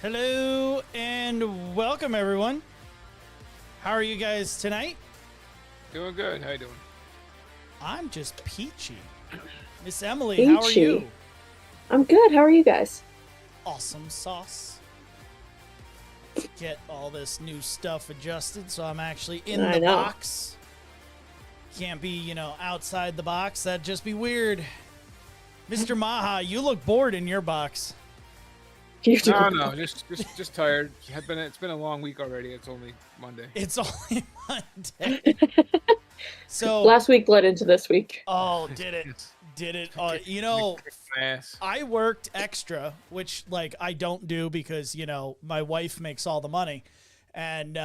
Hello and welcome, everyone. How are you guys tonight? Doing good. How you doing? I'm just peachy. Miss Emily, how are Peachy. you? I'm good. How are you guys? Awesome sauce. Get all this new stuff adjusted so I'm actually in I the know. box. Can't be, outside the box. That'd just be weird. Mr. Maha, you look bored in your box. You do. No, just tired. It's been a long week already. It's only Monday. It's only Monday. So, Last week led into this week. oh, did it? Did it? Ass. I worked extra, which I don't do because my wife makes all the money, and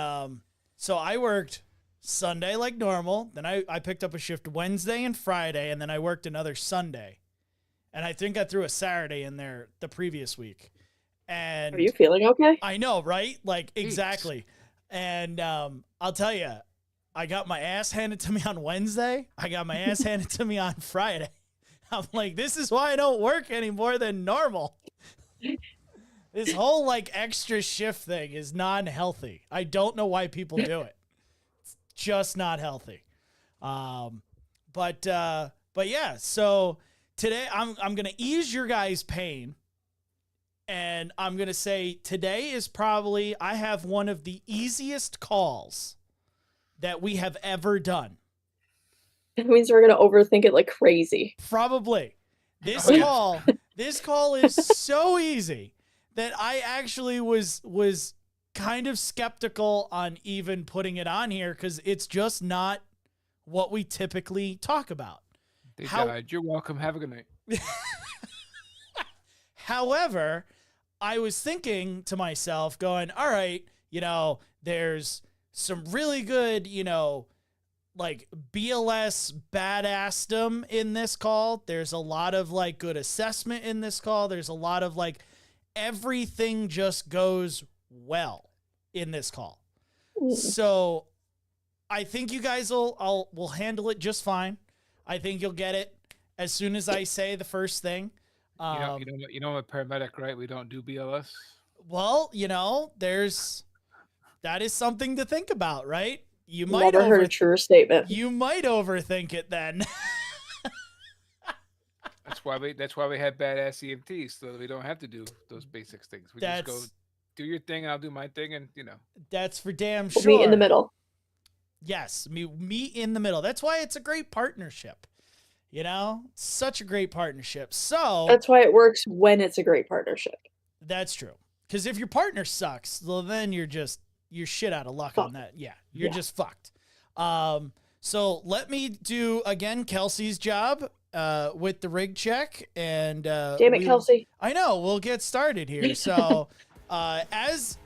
so I worked Sunday like normal. Then I picked up a shift Wednesday and Friday, and then I worked another Sunday, and I think I threw a Saturday in there the previous week. And Are you feeling okay? I know, right? Exactly. And I'll tell you, I got my ass handed to me on Wednesday. I got my ass handed to me on Friday. I'm like, this is why I don't work any more than normal. This whole extra shift thing is non-healthy. I don't know why people do it. It's just not healthy. But yeah, so today I'm gonna ease your guys' pain. And I'm going to say today is probably, I have one of the easiest calls that we have ever done. That means we're gonna overthink it like crazy. Probably. This Oh, yeah. call is so easy that I actually was kind of skeptical on even putting it on here because it's just not what we typically talk about. They died. You're welcome. Have a good night. However, I was thinking to myself, going, all right, there's some really good, BLS badassdom in this call. There's a lot of good assessment in this call. There's a lot of everything just goes well in this call. So I think you guys will handle it just fine. I think you'll get it as soon as I say the first thing. You know, I'm a paramedic, right? We don't do BLS. Well, that is something to think about, right? You might Never heard a truer statement. You might overthink it then. That's why we have badass EMTs, so that we don't have to do those basic things. We just go do your thing, I'll do my thing, and That's for damn sure. We'll meet in the middle. Yes, meet in the middle. That's why it's a great partnership. Such a great partnership. So That's why it works when it's a great partnership. that's true. Because if your partner sucks, well, then you're shit out of luck on that. Yeah, you're just fucked. So let me do again Kelsey's job with the rig check, and Damn it, Kelsey. I know we'll get started here. So as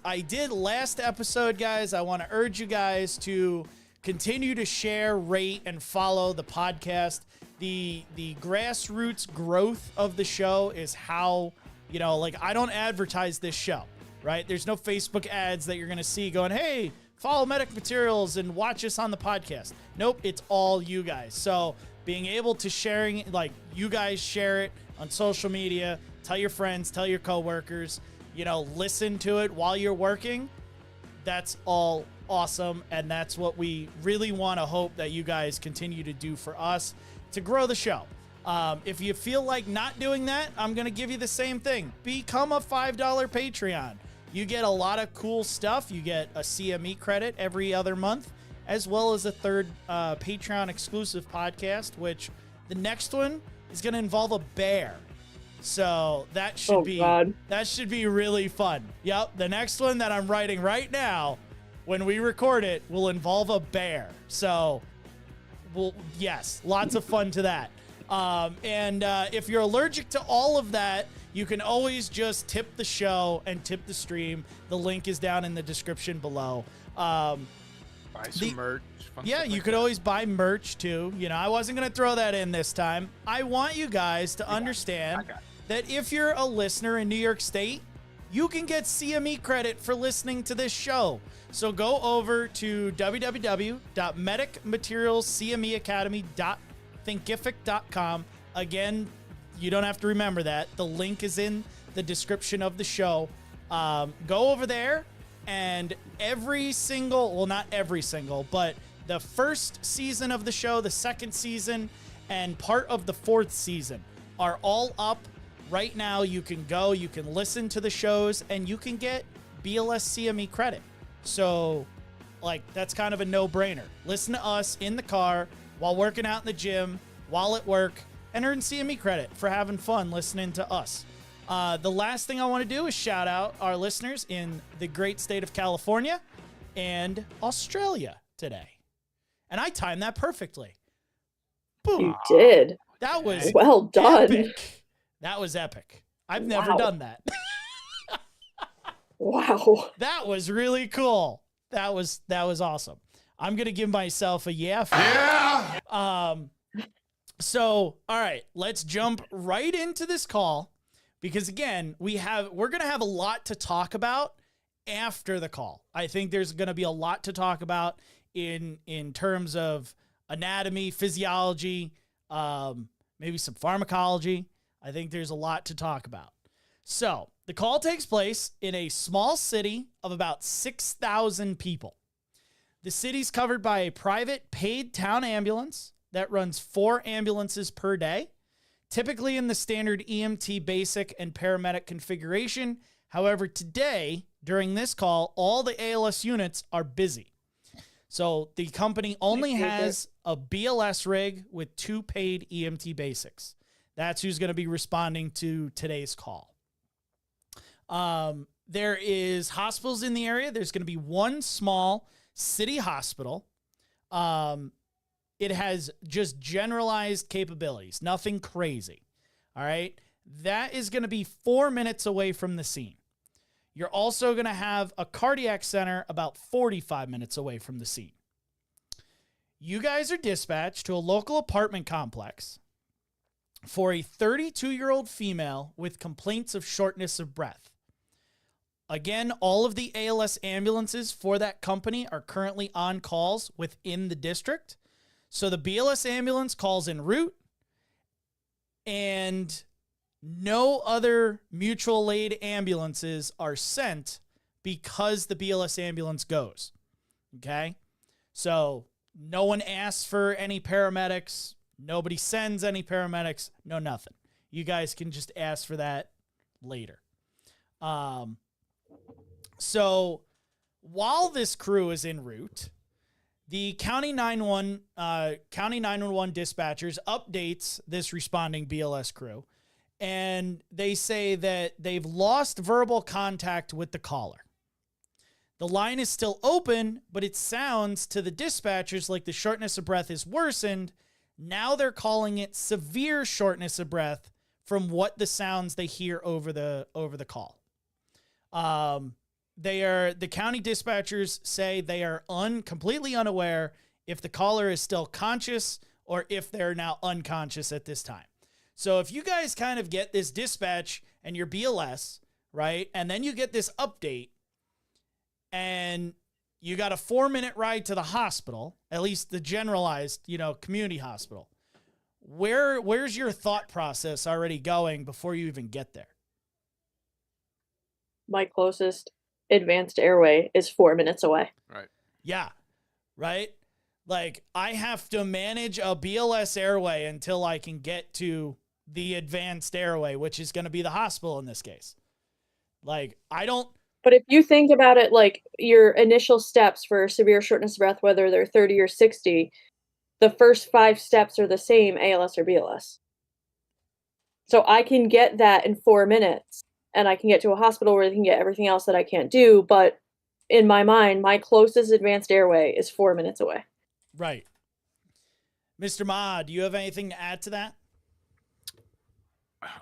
I did last episode, guys, I want to urge you guys to continue to share, rate, and follow the podcast. The grassroots growth of the show is how, I don't advertise this show, right? There's no Facebook ads that you're going to see going, hey, follow Medic Materials and watch us on the podcast. Nope, it's all you guys. So being able to sharing, you guys share it on social media, tell your friends, tell your coworkers, listen to it while you're working. That's all awesome, and that's what we really want to hope that you guys continue to do for us to grow the show. If you feel like not doing that, I'm going to give you the same thing. Become a $5 Patreon. You get a lot of cool stuff. You get a CME credit every other month, as well as a third Patreon exclusive podcast, which the next one is going to involve a bear. So that should be really fun. Yep, the next one that I'm writing right now, when we record it, will involve a bear. So, yes, lots of fun to that. And if you're allergic to all of that, you can always just tip the show and tip the stream. The link is down in the description below. buy some merch. Yeah, you could always buy merch too. I wasn't going to throw that in this time. I want you guys to understand that if you're a listener in New York State, you can get CME credit for listening to this show. So go over to www.medicmaterialscmeacademy.thinkific.com. Again, you don't have to remember that. The link is in the description of the show. Go over there, and every single, well, not every single, but the first season of the show, the second season, and part of the fourth season are all up right now. You can go, you can listen to the shows, and you can get BLS CME credit. So, like, that's kind of a no-brainer. Listen to us in the car, while working out in the gym, while at work, and earn CME credit for having fun listening to us. The last thing I want to do is shout out our listeners in the great state of California and Australia today. And I timed that perfectly. Boom. You did. That was well done. epic. That was epic. I've never done that. Wow. That was really cool. That was awesome. I'm going to give myself a yeah for that. Yeah. So, all right, let's jump right into this call because again, we're going to have a lot to talk about after the call. I think there's going to be a lot to talk about in terms of anatomy, physiology, maybe some pharmacology. I think there's a lot to talk about. So, the call takes place in a small city of about 6,000 people. The city's covered by a private paid town ambulance that runs 4 ambulances per day, typically in the standard EMT basic and paramedic configuration. However, today, during this call, all the ALS units are busy. So the company only has a BLS rig with 2 paid EMT basics. That's who's going to be responding to today's call. There is hospitals in the area. There's going to be one small city hospital. It has just generalized capabilities, nothing crazy. All right. That is going to be 4 minutes away from the scene. You're also going to have a cardiac center about 45 minutes away from the scene. You guys are dispatched to a local apartment complex for a 32-year-old female with complaints of shortness of breath. Again, all of the ALS ambulances for that company are currently on calls within the district. So the BLS ambulance calls en route, and no other mutual aid ambulances are sent because the BLS ambulance goes. Okay? So no one asks for any paramedics. Nobody sends any paramedics. No, nothing. You guys can just ask for that later. So while this crew is en route, the County 911 dispatchers updates this responding BLS crew, and they say that they've lost verbal contact with the caller. The line is still open, but it sounds to the dispatchers like the shortness of breath is worsened. Now they're calling it severe shortness of breath from what the sounds they hear over the call. The county dispatchers say they are completely unaware if the caller is still conscious or if they're now unconscious at this time. So if you guys kind of get this dispatch and your BLS, right, and then you get this update and you got a 4-minute ride to the hospital, at least the generalized, community hospital, where's your thought process already going before you even get there? My closest advanced airway is 4 minutes away. Right. Yeah. Right. Like I have to manage a BLS airway until I can get to the advanced airway, which is going to be the hospital in this case. Like But if you think about it, like your initial steps for severe shortness of breath, whether they're 30 or 60, the first 5 steps are the same, ALS or BLS. So I can get that in 4 minutes. And I can get to a hospital where they can get everything else that I can't do. But in my mind, my closest advanced airway is 4 minutes away. Right. Mr. Ma, do you have anything to add to that?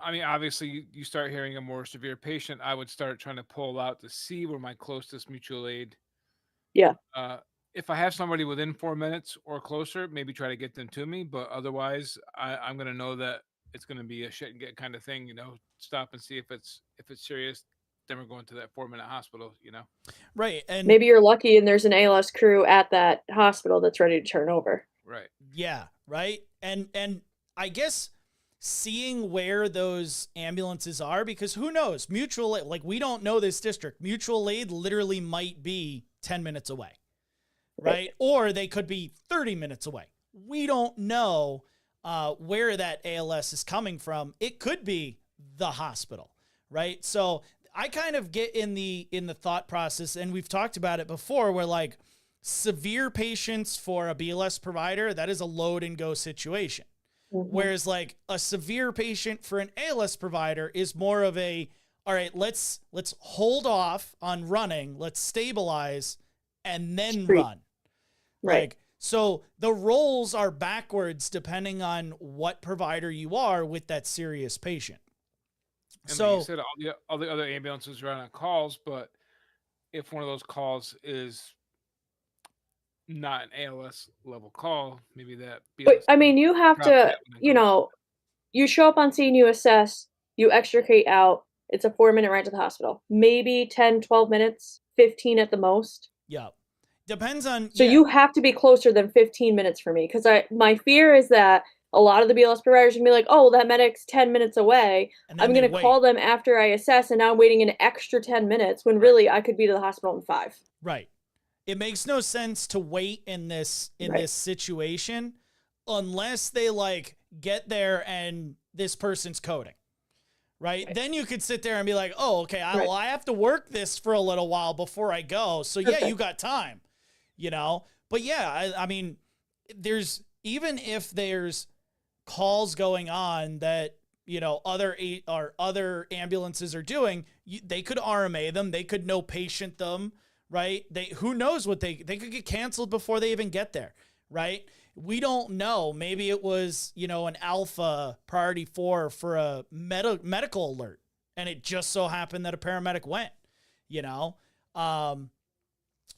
I mean, obviously, you start hearing a more severe patient, I would start trying to pull out to see where my closest mutual aid. Yeah. If I have somebody within 4 minutes or closer, maybe try to get them to me. But otherwise, I'm going to know that it's going to be a shit and get kind of thing, stop and see if it's serious. Then we're going to that 4-minute hospital, Right. And maybe you're lucky and there's an ALS crew at that hospital that's ready to turn over. Right. Yeah. Right. And I guess seeing where those ambulances are, because who knows, mutual aid, like we don't know this district, mutual aid literally might be 10 minutes away, right? Or they could be 30 minutes away. We don't know where that ALS is coming from. It could be the hospital, right? So I kind of get in the thought process, and we've talked about it before, where like severe patients for a BLS provider, that is a load and go situation. Whereas like a severe patient for an ALS provider is more of a, all right, let's hold off on running, let's stabilize and then run. Right. Like, so the roles are backwards depending on what provider you are with that serious patient. And So like you said, all the other ambulances run on calls, but if one of those calls is not an ALS level call, maybe that But BLS I mean, you have drop to, that one and you go. know, you show up on scene, you assess, you extricate out. It's a 4-minute ride to the hospital. Maybe 10, 12 minutes, 15 at the most. yeah, depends on, So you have to be closer than 15 minutes for me, because my fear is that a lot of the BLS providers are gonna be like, oh, that medic's 10 minutes away. and then I'm they gonna call them after I assess, and now I'm waiting an extra 10 minutes when really I could be to the hospital in 5. Right. It makes no sense to wait in this situation unless they like get there and this person's coding. Right? Then you could sit there and be like, oh, okay, I have to work this for a little while before I go. So yeah, you got time, you know? But yeah, I mean, there's, even if there's calls going on that, you know, other ambulances are doing, they could RMA them. They could no patient them, right? Who knows what they could get canceled before they even get there, right? We don't know. Maybe it was, you know, an Alpha Priority 4 for a medical alert, and it just so happened that a paramedic went, you know?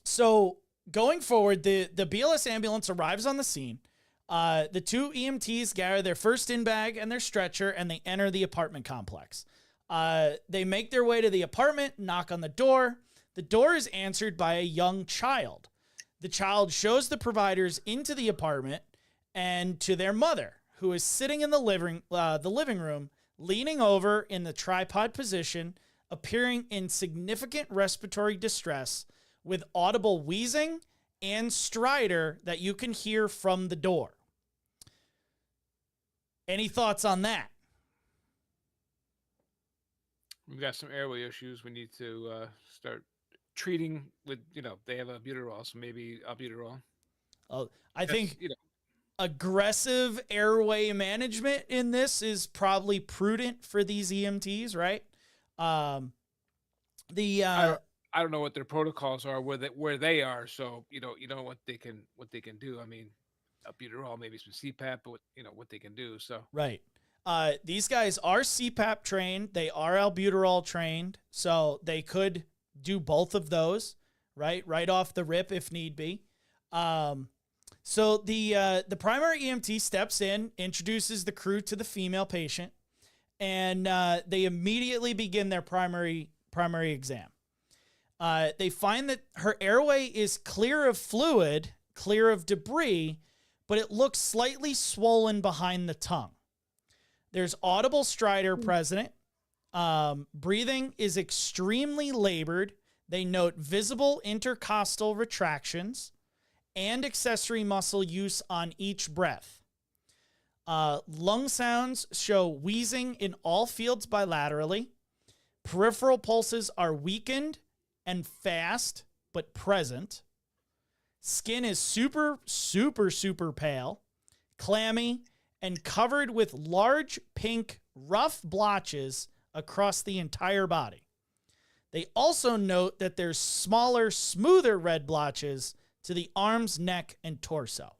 So going forward, the BLS ambulance arrives on the scene. The 2 EMTs gather their first in bag and their stretcher, and they enter the apartment complex. They make their way to the apartment, knock on the door. The door is answered by a young child. The child shows the providers into the apartment and to their mother, who is sitting in the living room, leaning over in the tripod position, appearing in significant respiratory distress with audible wheezing and stridor that you can hear from the door. Any thoughts on that? We've got some airway issues. We need to start treating with, you know, they have albuterol, so maybe albuterol. Oh, I think, you know, aggressive airway management in this is probably prudent for these EMTs, right? I don't know what their protocols are where they are, so you know what they can do. I mean, albuterol, maybe some CPAP, but what they can do. So right. These guys are CPAP trained. They are albuterol trained, so they could do both of those, right off the rip if need be. So the primary EMT steps in, introduces the crew to the female patient, and they immediately begin their primary exam. They find that her airway is clear of fluid, clear of debris, but it looks slightly swollen behind the tongue. There's audible stridor present. Breathing is extremely labored. They note visible intercostal retractions and accessory muscle use on each breath. Lung sounds show wheezing in all fields bilaterally. Peripheral pulses are weakened and fast, but present. Skin is super, super, super pale, clammy, and covered with large pink rough blotches across the entire body. They also note that there's smaller, smoother red blotches to the arms, neck, and torso.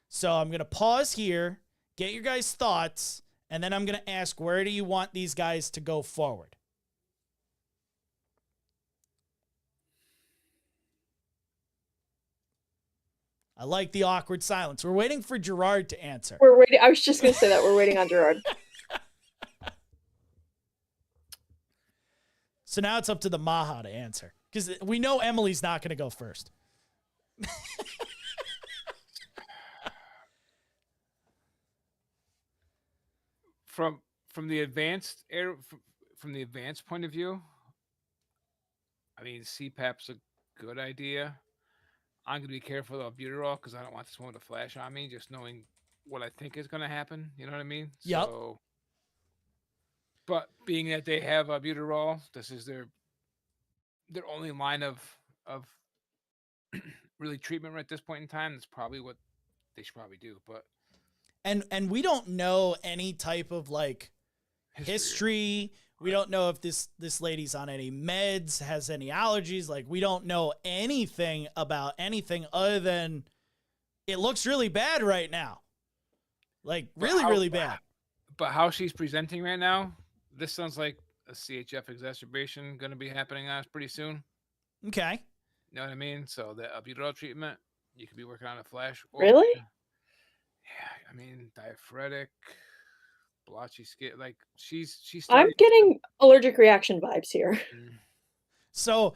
So I'm going to pause here, get your guys' thoughts, and then I'm going to ask, where do you want these guys to go forward? I like the awkward silence. We're waiting for Gerard to answer. We're waiting. I was just going to say that. We're waiting on Gerard. So now it's up to the Maha to answer, because we know Emily's not going to go first. from the advanced air from the advanced point of view, I mean CPAP's a good idea. I'm gonna be careful of albuterol because I don't want this one to flash on me. Just knowing what I think is gonna happen, you know what I mean? Yep. So, but being that they have albuterol, this is their only line of really treatment at this point in time. That's probably what they should probably do. But And we don't know any type of like history. We don't know if this lady's on any meds, has any allergies. Like we don't know anything about anything other than it looks really bad right now. Like really bad. But how she's presenting right now, this sounds like a CHF exacerbation going to be happening on us pretty soon. Okay. You know what I mean? So the albuterol treatment, you could be working on a flash. Really? Yeah, I mean diaphoretic, blotchy skin. Like she's I'm starting. getting allergic reaction vibes here. Mm. So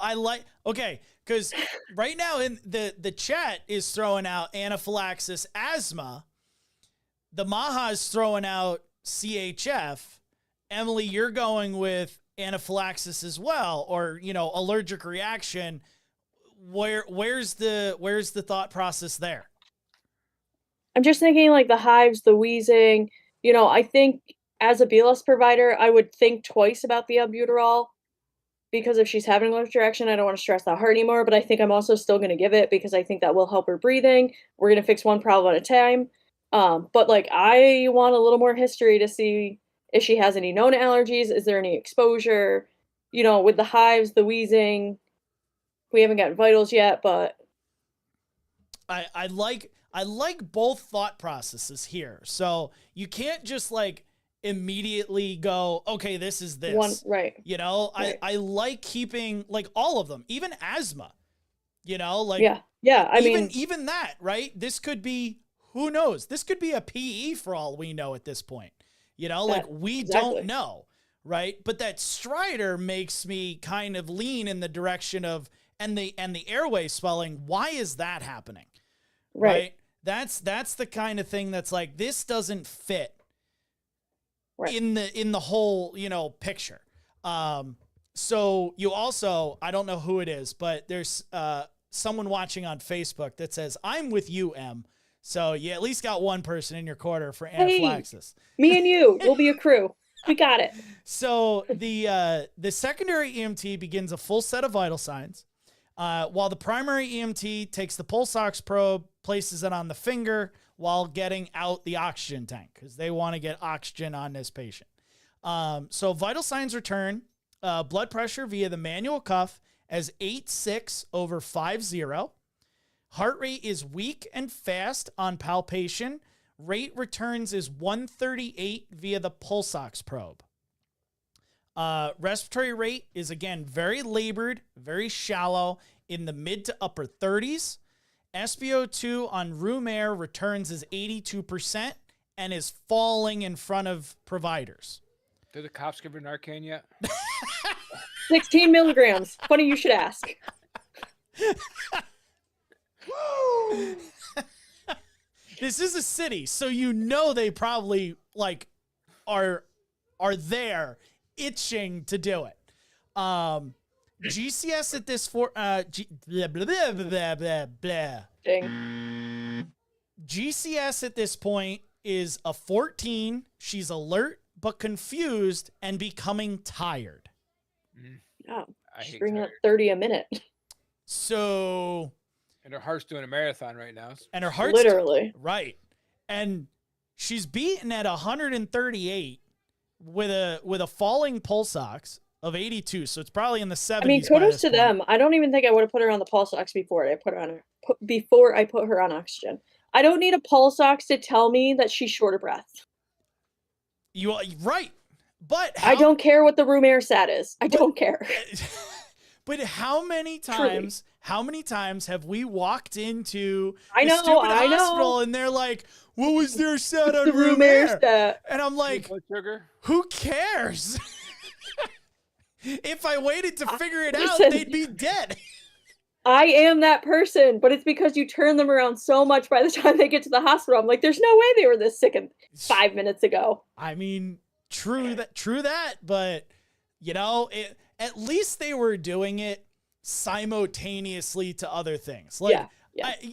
I like, okay, because right now in the chat is throwing out anaphylaxis asthma. The Maha is throwing out CHF. Emily, you're going with anaphylaxis as well, or allergic reaction. Where's the thought process there? I'm just thinking like the hives, the wheezing. I think as a BLS provider, I would think twice about the albuterol because if she's having an allergic reaction, I don't want to stress out her anymore. But I think I'm also still going to give it because I think that will help her breathing. We're going to fix one problem at a time. But like I want a little more history to see if she has any known allergies. Is there any exposure? With the hives, the wheezing. We haven't gotten vitals yet, but I like both thought processes here. So you can't just like immediately go, okay, this is this. One, right. Right. I like keeping like all of them, even asthma. Like yeah. I mean, even that, right? This could be, who knows? This could be a PE for all we know at this point. Like we exactly. don't know, right? But that Strider makes me kind of lean in the direction of and the airway swelling. Why is that happening? Right? That's the kind of thing that's like, this doesn't fit in the whole, picture. So you also, I don't know who it is, but there's someone watching on Facebook that says, I'm with you, Em. So you at least got one person in your corner for anaphylaxis. Hey, me and you, we'll be a crew. We got it. So the secondary EMT begins a full set of vital signs, while the primary EMT takes the pulse ox probe, places it on the finger while getting out the oxygen tank because they want to get oxygen on this patient. So vital signs return, blood pressure via the manual cuff as 86/50. Heart rate is weak and fast on palpation. Rate returns is 138 via the pulse ox probe. Respiratory rate is, again, very labored, very shallow, in the mid to upper 30s. SpO2 on room air returns as 82% and is falling in front of providers. Did the cops give her Narcan yet? 16 milligrams. Funny you should ask. This is a city, so they probably like are there itching to do it. GCS at this GCS at this point is a 14. She's alert but confused and becoming tired. Oh, I she's hate bringing up tired. 30 a minute. So, And her heart's doing a marathon right now. and her heart's Literally. right, and she's beaten at 138 with a falling pulse ox of 82. So it's probably in the 70s. I mean, by kudos this to point. them. I don't even think I would have put her on the pulse ox before I put her on oxygen. I don't need a pulse ox to tell me that she's short of breath. You are right, but I don't care what the room air sat is. I don't care. But how many times? How many times have we walked into I the know, stupid I know. hospital and they're like, "What was their set on The room air?" sat. And I'm like, Blood sugar? "Who cares?" If I waited to figure it out, Listen. they'd be dead. I am that person, but it's because you turn them around so much by the time they get to the hospital. I'm like, there's no way they were this sick 5 minutes ago. I mean, true that, but you know, at least they were doing it simultaneously to other things. Like, Yeah.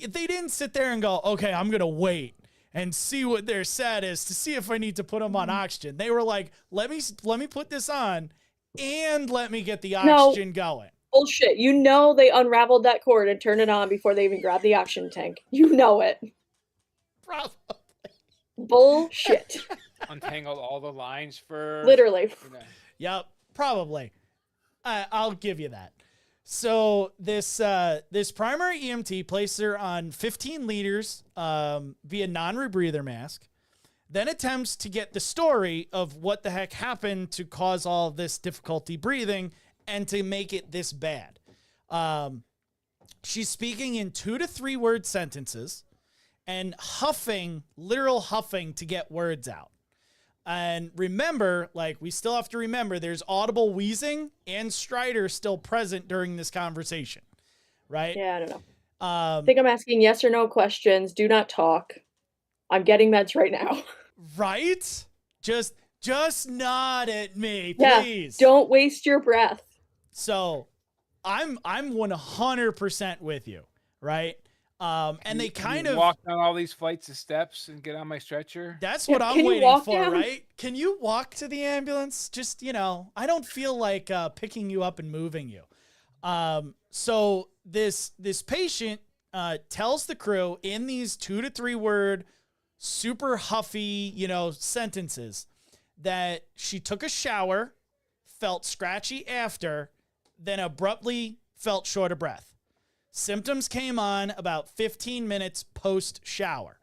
They didn't sit there and go, okay, I'm going to wait and see what their set is to see if I need to put them on oxygen. They were like, let me put this on and let me get the oxygen going. Bullshit. You know they unraveled that cord and turned it on before they even grabbed the oxygen tank. You know it. Probably. Bullshit. Untangled all the lines for Literally. You know. Yep, probably. I'll give you that. So this primary EMT placed her on 15 liters via non-rebreather mask, then attempts to get the story of what the heck happened to cause all of this difficulty breathing and to make it this bad. She's speaking in 2 to 3 word sentences and literal huffing to get words out. And remember, like, we still have to remember there's audible wheezing and stridor still present during this conversation, right? Yeah, I don't know. I think I'm asking yes or no questions. Do not talk. I'm getting meds right now. Right? Just nod at me, Yeah, please. don't waste your breath. So I'm 100% with you, right? And they kind of walk down all these flights of steps and get on my stretcher. That's what I'm waiting for, right? Can you walk to the ambulance? Just, you know, I don't feel like picking you up and moving you. So this patient tells the crew in these 2 to 3 word, super huffy, you know, sentences that she took a shower, felt scratchy after, then abruptly felt short of breath. Symptoms came on about 15 minutes post-shower.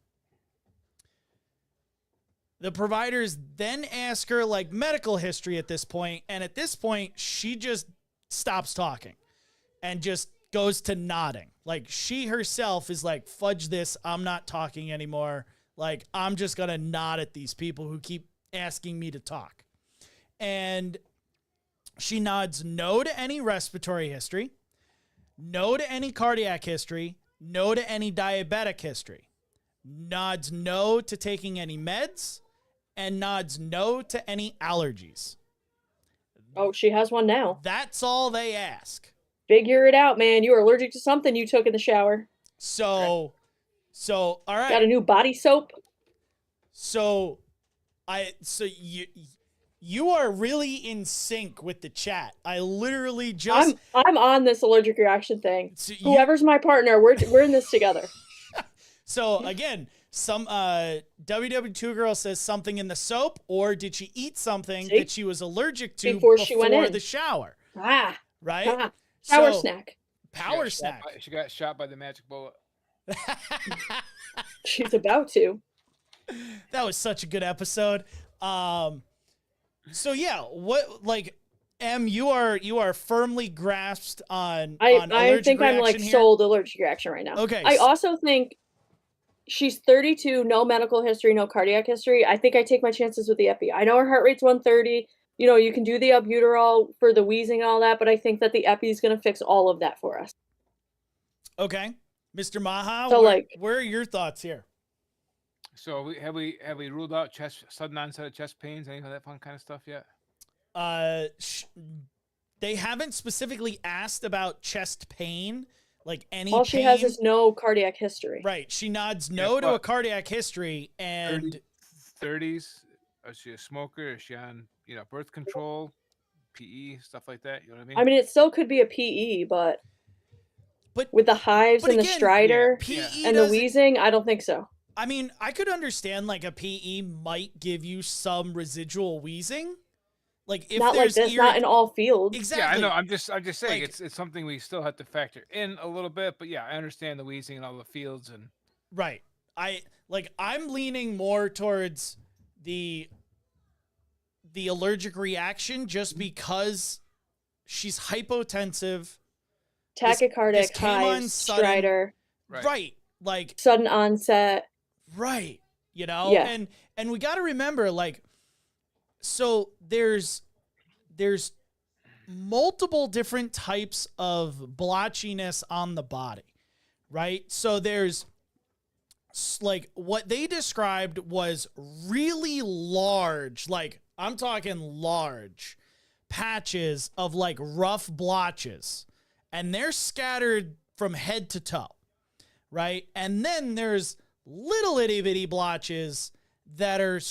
The providers then ask her, like, medical history at this point, and at this point, she just stops talking and just goes to nodding. Like, she herself is like, fudge this, I'm not talking anymore. Like, I'm just going to nod at these people who keep asking me to talk. And she nods no to any respiratory history, no to any cardiac history, no to any diabetic history, nods no to taking any meds, and nods no to any allergies. Oh, she has one now. That's all they ask. Figure it out, man. You were allergic to something you took in the shower. So all right. Got a new body soap? So you are really in sync with the chat. I literally just I'm on this allergic reaction thing. So whoever's my partner, we're in this together. So again, some WW2 girl says something in the soap, or did she eat something that she was allergic to before she went in the shower? Right? Power snack. Power snack. She got shot by the magic bullet. She's about to. That was such a good episode. So yeah, what, like, Em, you are firmly grasped on I think I'm like here? sold allergic reaction right now. Okay. I also think she's 32, no medical history, no cardiac history. I think I take my chances with the epi. I know her heart rate's 130. You know, you can do the albuterol for the wheezing and all that, but I think that the epi is going to fix all of that for us. Okay. Mr. Maha, So, where are your thoughts here? So have we ruled out sudden onset of chest pains, any of that fun kind of stuff yet? They haven't specifically asked about chest pain, like any All she has is no cardiac history. Right. She nods no to a cardiac history, and 30s. Is she a smoker? Is she on, birth control, PE, stuff like that? You know what I mean? I mean, it still could be a PE, but with the hives and the stridor and the wheezing, I don't think so. I mean, I could understand like a PE might give you some residual wheezing. Like if not there's like this, not in all fields. Exactly. Yeah, I know. I'm just saying it's something we still have to factor in a little bit. But yeah, I understand the wheezing and all the fields and right. I'm leaning more towards the allergic reaction just because she's hypotensive, tachycardic, hives, stridor, right? Like sudden onset, right? And we got to remember, like, so there's multiple different types of blotchiness on the body, right? So there's like what they described was really large, like I'm talking large patches of like rough blotches, and they're scattered from head to toe, right? And then there's little itty bitty blotches that are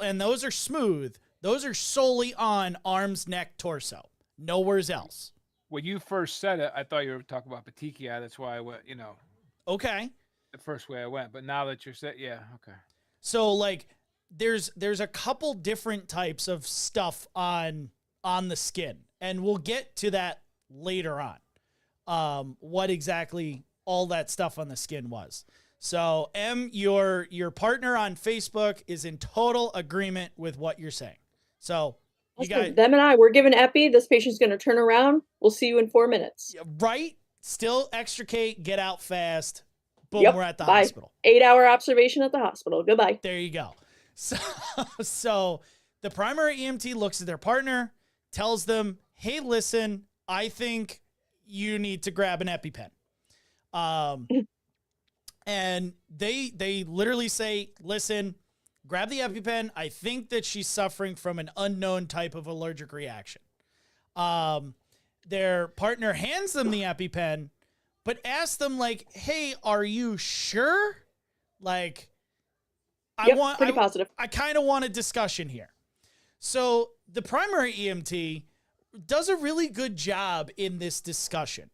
and those are smooth. Those are solely on arms, neck, torso. Nowhere's else. When you first said it, I thought you were talking about petechia. That's why I went, Okay. the first way I went. But now that you're said, yeah, okay. So like there's a couple different types of stuff on the skin, and we'll get to that later on. What exactly all that stuff on the skin was. So your partner on Facebook is in total agreement with what you're saying. So you guys, them and I, we're given epi. This patient's going to turn around. We'll see you in 4 minutes. right? Still extricate, get out fast. Boom, Yep, we're at the bye. hospital. 8-hour observation at the hospital. Goodbye. There you go. So the primary EMT looks at their partner, tells them, hey, listen, I think you need to grab an EpiPen. And they literally say, listen, grab the EpiPen. I think that she's suffering from an unknown type of allergic reaction. Their partner hands them the EpiPen, but asks them like, hey, are you sure? Like, Pretty positive. I kind of want a discussion here. So the primary EMT does a really good job in this discussion.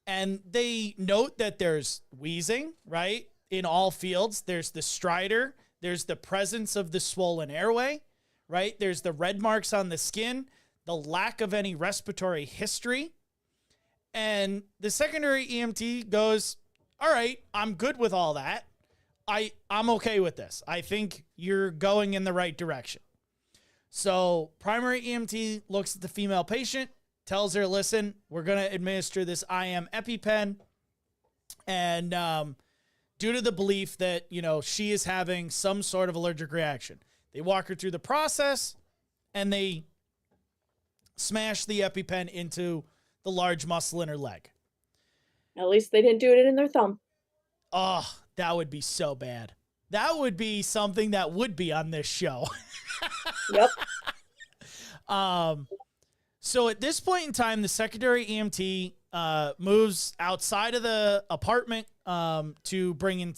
And they note that there's wheezing, right? In all fields, there's the stridor, there's the presence of the swollen airway, right? There's the red marks on the skin, the lack of any respiratory history. And the secondary EMT goes, all right, I'm good with all that. I'm okay with this. I think you're going in the right direction. So primary EMT looks at the female patient, tells her, listen, we're going to administer this IM EpiPen. And due to the belief that, she is having some sort of allergic reaction, they walk her through the process and they smash the EpiPen into the large muscle in her leg. At least they didn't do it in their thumb. Oh, that would be so bad. That would be something that would be on this show. Yep. So at this point in time, the secondary EMT moves outside of the apartment to bring in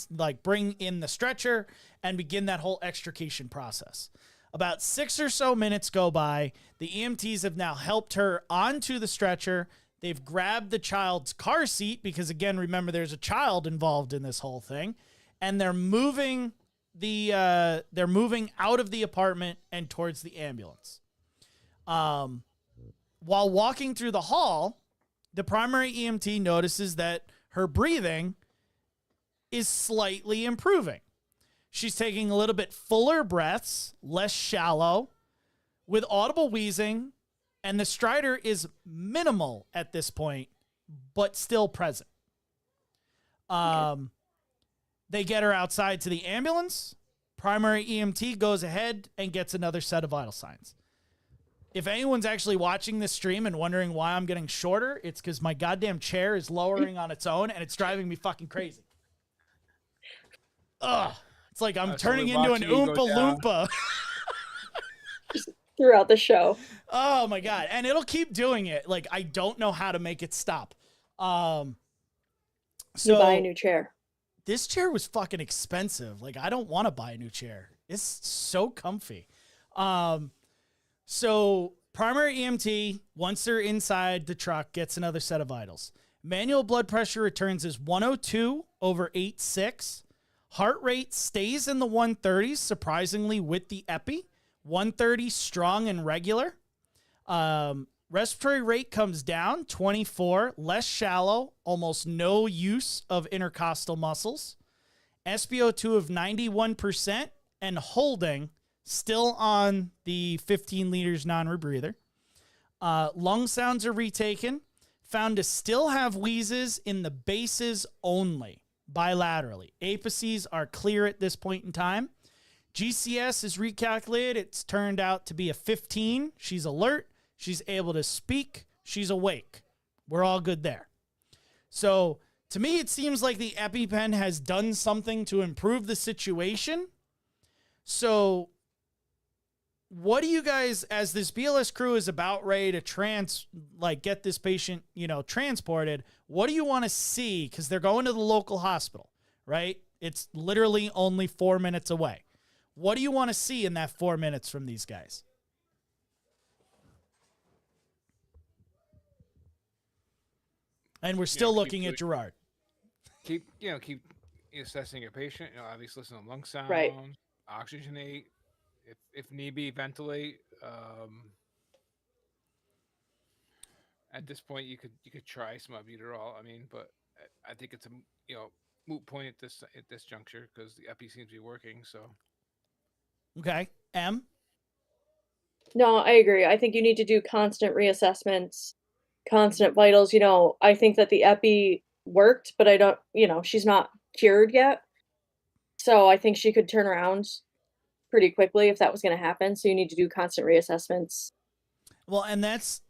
the stretcher and begin that whole extrication process. About 6 or so minutes go by. The EMTs have now helped her onto the stretcher. They've grabbed the child's car seat because, again, remember, there's a child involved in this whole thing, and they're moving out of the apartment and towards the ambulance. While walking through the hall, the primary EMT notices that her breathing is slightly improving. She's taking a little bit fuller breaths, less shallow, with audible wheezing, and the stridor is minimal at this point, but still present. They get her outside to the ambulance. Primary EMT goes ahead and gets another set of vital signs. If anyone's actually watching this stream and wondering why I'm getting shorter, it's because my goddamn chair is lowering on its own and it's driving me fucking crazy. Ugh. It's like I'm turning into an Oompa Loompa. Throughout the show. Oh my God. And it'll keep doing it. Like, I don't know how to make it stop. So you buy a new chair. This chair was fucking expensive. Like, I don't want to buy a new chair. It's so comfy. So primary EMT, once they're inside the truck, gets another set of vitals. Manual blood pressure returns as 102/86. Heart rate stays in the 130s, surprisingly, with the epi. 130 strong and regular. Respiratory rate comes down, 24, less shallow, almost no use of intercostal muscles. SpO2 of 91% and holding, still on the 15 liters non-rebreather. Lung sounds are retaken, found to still have wheezes in the bases only, bilaterally. Apices are clear at this point in time. GCS is recalculated. It's turned out to be a 15. She's alert. She's able to speak. She's awake. We're all good there. So to me, it seems like the EpiPen has done something to improve the situation. So what do you guys, as this BLS crew is about ready to get this patient, transported, what do you want to see? Because they're going to the local hospital, right? It's literally only 4 minutes away. What do you want to see in that 4 minutes from these guys? And we're still looking at Gerard. Keep assessing your patient. Obviously listen to lung sounds, Right. oxygenate, if need be, ventilate. At this point, you could try some albuterol. I mean, but I think it's a moot point at this juncture because the epi seems to be working. So Okay, M. No, I agree. I think you need to do constant reassessments, constant vitals. I think that the epi worked, but I don't, she's not cured yet. So I think she could turn around pretty quickly if that was going to happen. So you need to do constant reassessments. Well, and that's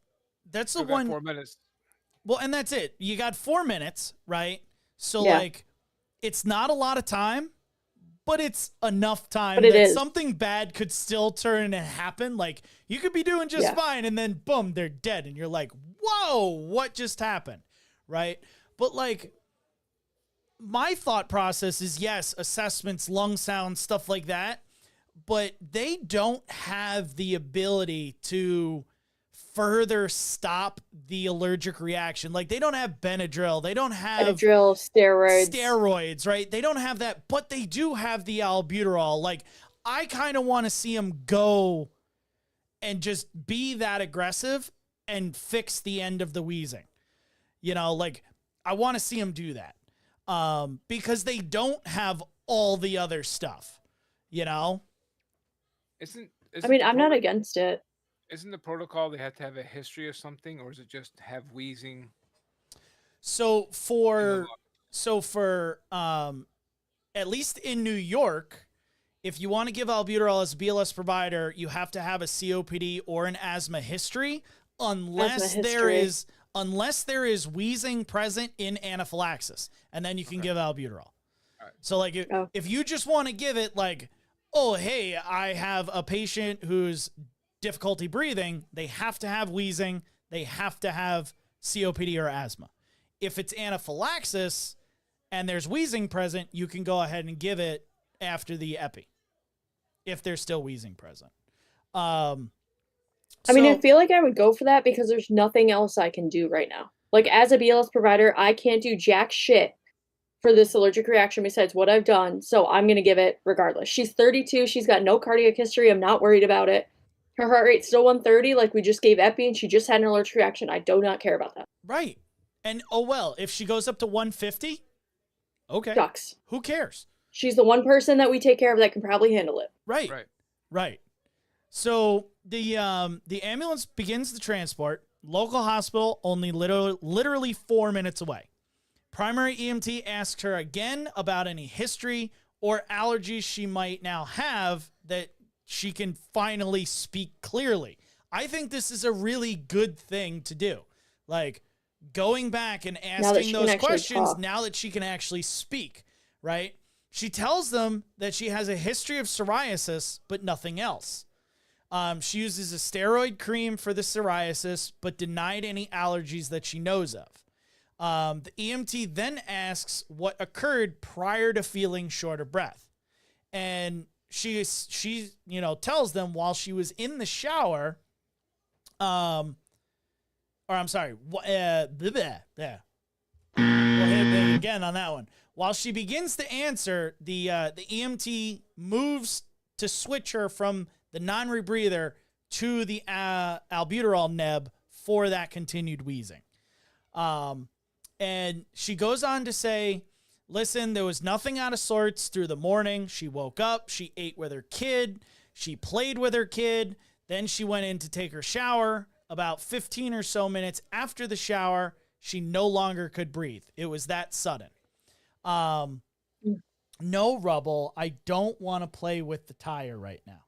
the still got one. 4 minutes. Well, and that's it. You got 4 minutes, right? So Yeah. it's not a lot of time, but it's enough time But it that is. something bad could still turn and happen. Like you could be doing just Yeah. fine, and then boom, they're dead, and you're like, whoa, what just happened, right? But my thought process is yes, assessments, lung sound, stuff like that, but they don't have the ability to further stop the allergic reaction. Like they don't have Benadryl, they don't have Benadryl, steroids, right? They don't have that, but they do have the albuterol. Like I kind of want to see them go and just be that aggressive and fix the end of the wheezing. I want to see them do that. Because they don't have all the other stuff, Isn't I mean, the I'm not against it. Isn't the protocol they have to have a history of something, or is it just have wheezing? So for at least in New York, if you want to give albuterol as a BLS provider, you have to have a COPD or an asthma history, unless there is wheezing present in anaphylaxis, and then you can give albuterol. Right. So if you just want to give it oh, hey, I have a patient who's difficulty breathing, they have to have wheezing, they have to have COPD or asthma. If it's anaphylaxis and there's wheezing present, you can go ahead and give it after the epi, if there's still wheezing present. I mean, I feel like I would go for that because there's nothing else I can do right now. Like, as a BLS provider, I can't do jack shit for this allergic reaction besides what I've done, so I'm going to give it regardless. She's 32. She's got no cardiac history. I'm not worried about it. Her heart rate's still 130, like we just gave epi, and she just had an allergic reaction. I do not care about that. Right. And, oh, well, if she goes up to 150, okay. Sucks. Who cares? She's the one person that we take care of that can probably handle it. Right. So the ambulance begins the transport. Local hospital, only literally 4 minutes away. Primary EMT asks her again about any history or allergies she might now have that she can finally speak clearly. I think this is a really good thing to do. Going back and asking those questions now that she can actually speak, right? She tells them that she has a history of psoriasis, but nothing else. She uses a steroid cream for the psoriasis, but denied any allergies that she knows of. The EMT then asks what occurred prior to feeling short of breath. And she tells them while she was in the shower, We'll hit again on that one. While she begins to answer, the EMT moves to switch her from the non-rebreather to the albuterol neb for that continued wheezing. And she goes on to say, listen, there was nothing out of sorts through the morning. She woke up, she ate with her kid, she played with her kid, then she went in to take her shower. About 15 or so minutes after the shower, she no longer could breathe. It was that sudden. No, Rubble, I don't want to play with the tire right now.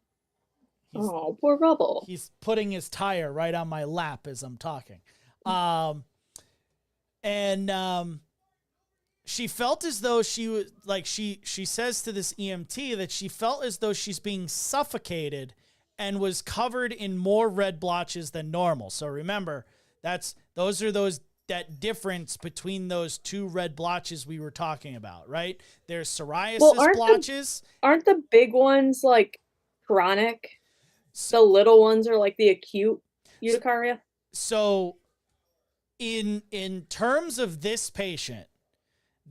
Oh, poor Rubble. He's putting his tire right on my lap as I'm talking. Um, and she felt as though she was like she says to this EMT that she felt as though she's being suffocated and was covered in more red blotches than normal. So remember, that difference between those two red blotches we were talking about, right? There's psoriasis blotches. Aren't the big ones like chronic? The little ones are like the acute urticaria. So in terms of this patient,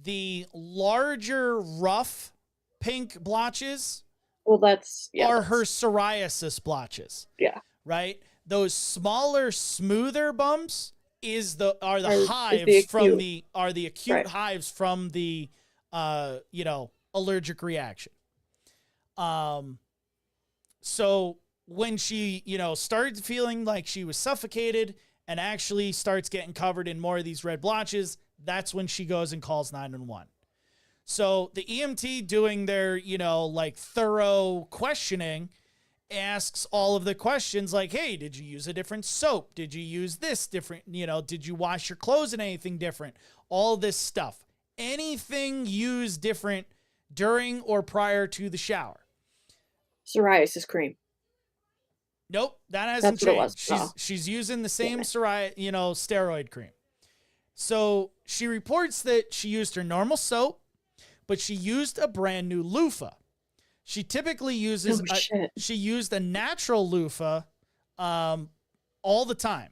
the larger rough pink blotches are her psoriasis blotches. Yeah. Right? Those smaller, smoother bumps are the acute right. hives from the allergic reaction. So when she, started feeling like she was suffocated and actually starts getting covered in more of these red blotches, that's when she goes and calls 911. So the EMT doing their, thorough questioning asks all of the questions like, hey, did you use a different soap? Did you use this different, did you wash your clothes in anything different? All this stuff. Anything used different during or prior to the shower? Psoriasis cream. Nope, that hasn't changed. Oh. She's using the same steroid cream. So she reports that she used her normal soap, but she used a brand new loofah. She typically uses she used a natural loofah all the time.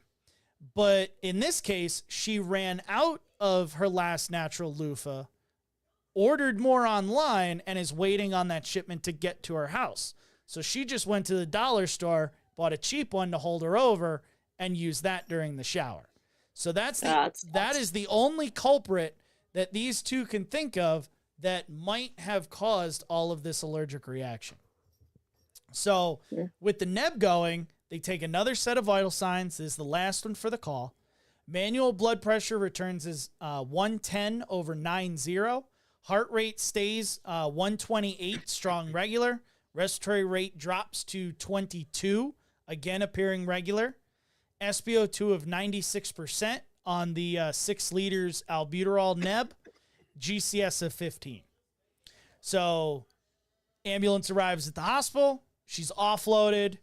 But in this case, she ran out of her last natural loofah, ordered more online, and is waiting on that shipment to get to her house. So she just went to the dollar store, bought a cheap one to hold her over, and used that during the shower. So that is the only culprit that these two can think of that might have caused all of this allergic reaction. So with the Neb going, they take another set of vital signs. This is the last one for the call. Manual blood pressure returns as 110/90. Heart rate stays 128, strong regular. Respiratory rate drops to 22, again appearing regular. SpO2 of 96% on the 6 liters albuterol Neb. GCS of 15. So ambulance arrives at the hospital. She's offloaded.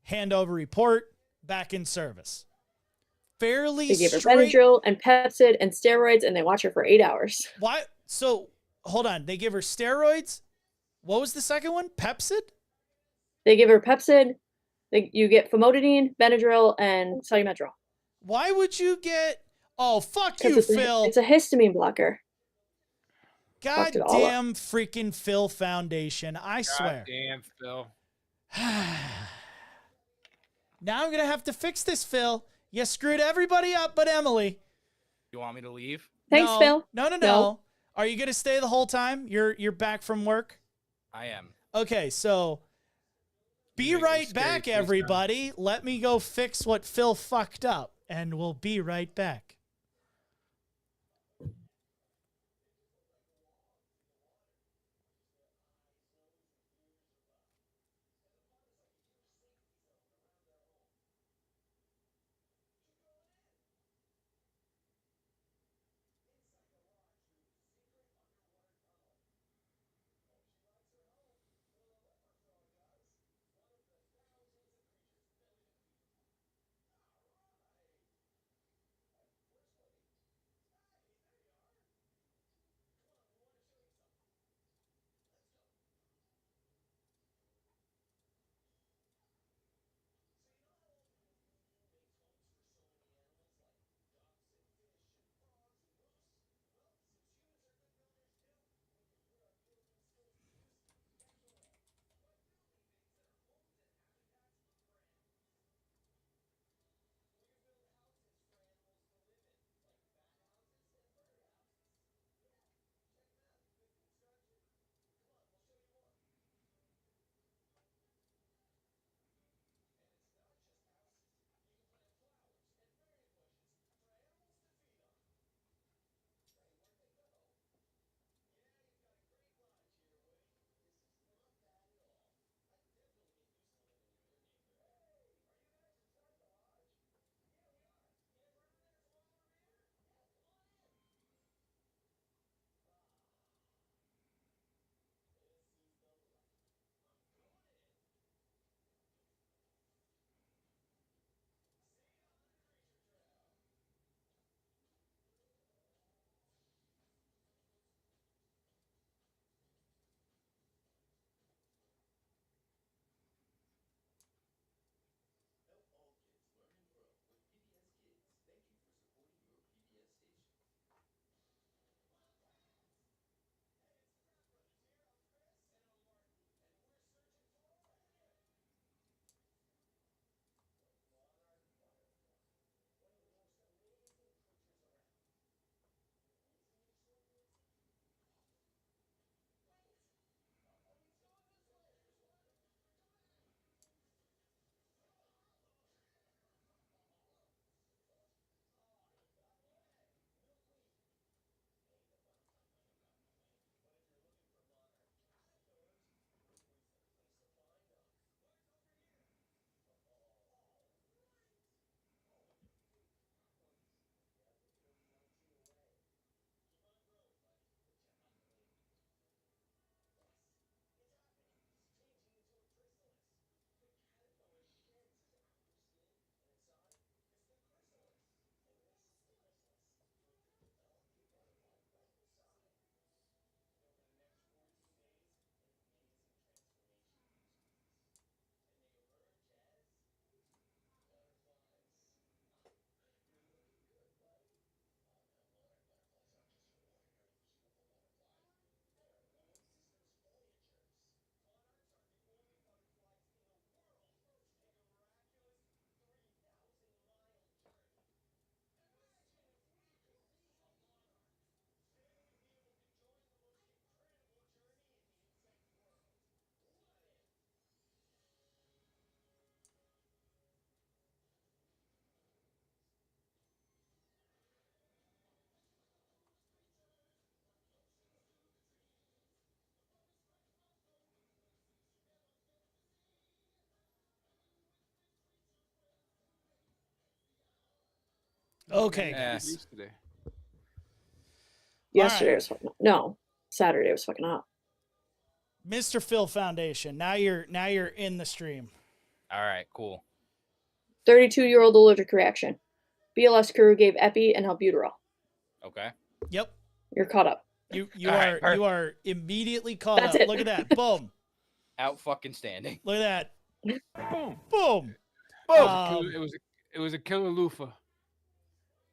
Handover report. Back in service. Fairly They give her straight. Benadryl and Pepcid and steroids, and they watch her for 8 hours. Why? So hold on. They give her steroids. What was the second one? Pepcid? They give her Pepcid. You get famotidine, Benadryl, and Salumedrol. Why would you get... Oh, fuck you, Phil. It's a histamine blocker. Goddamn freaking Phil Foundation. I swear. Goddamn Phil. Now I'm going to have to fix this, Phil. You screwed everybody up but Emily. You want me to leave? Thanks, Phil. No. Are you going to stay the whole time? You're back from work? I am. Okay, so be right back, everybody. Let me go fix what Phil fucked up, and we'll be right back. Okay, Yeah, guys. yesterday. Yesterday right. was fucking no. Saturday was fucking hot. Mr. Phil Foundation. Now you're in the stream. All right, cool. 32-year-old allergic reaction. BLS crew gave epi and albuterol. Okay. Yep. You're caught up. You All right, you are immediately caught That's up. it. Look at that. Boom. Out fucking standing. Look at that. Boom. Boom. Boom. It was a killer loofah.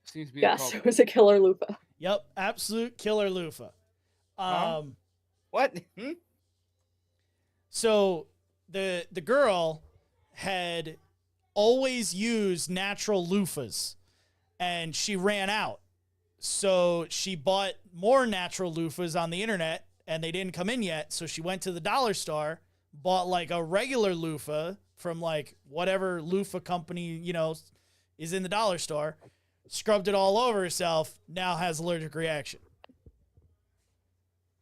Seems to be a Yes, culprit. it was a killer loofah. Yep. Absolute killer loofah. Huh? What? So the girl had always used natural loofahs, and she ran out. So she bought more natural loofahs on the internet, and they didn't come in yet. So she went to the dollar store, bought like a regular loofah from like whatever loofah company, you know, is in the dollar store, scrubbed it all over herself, now has allergic reaction.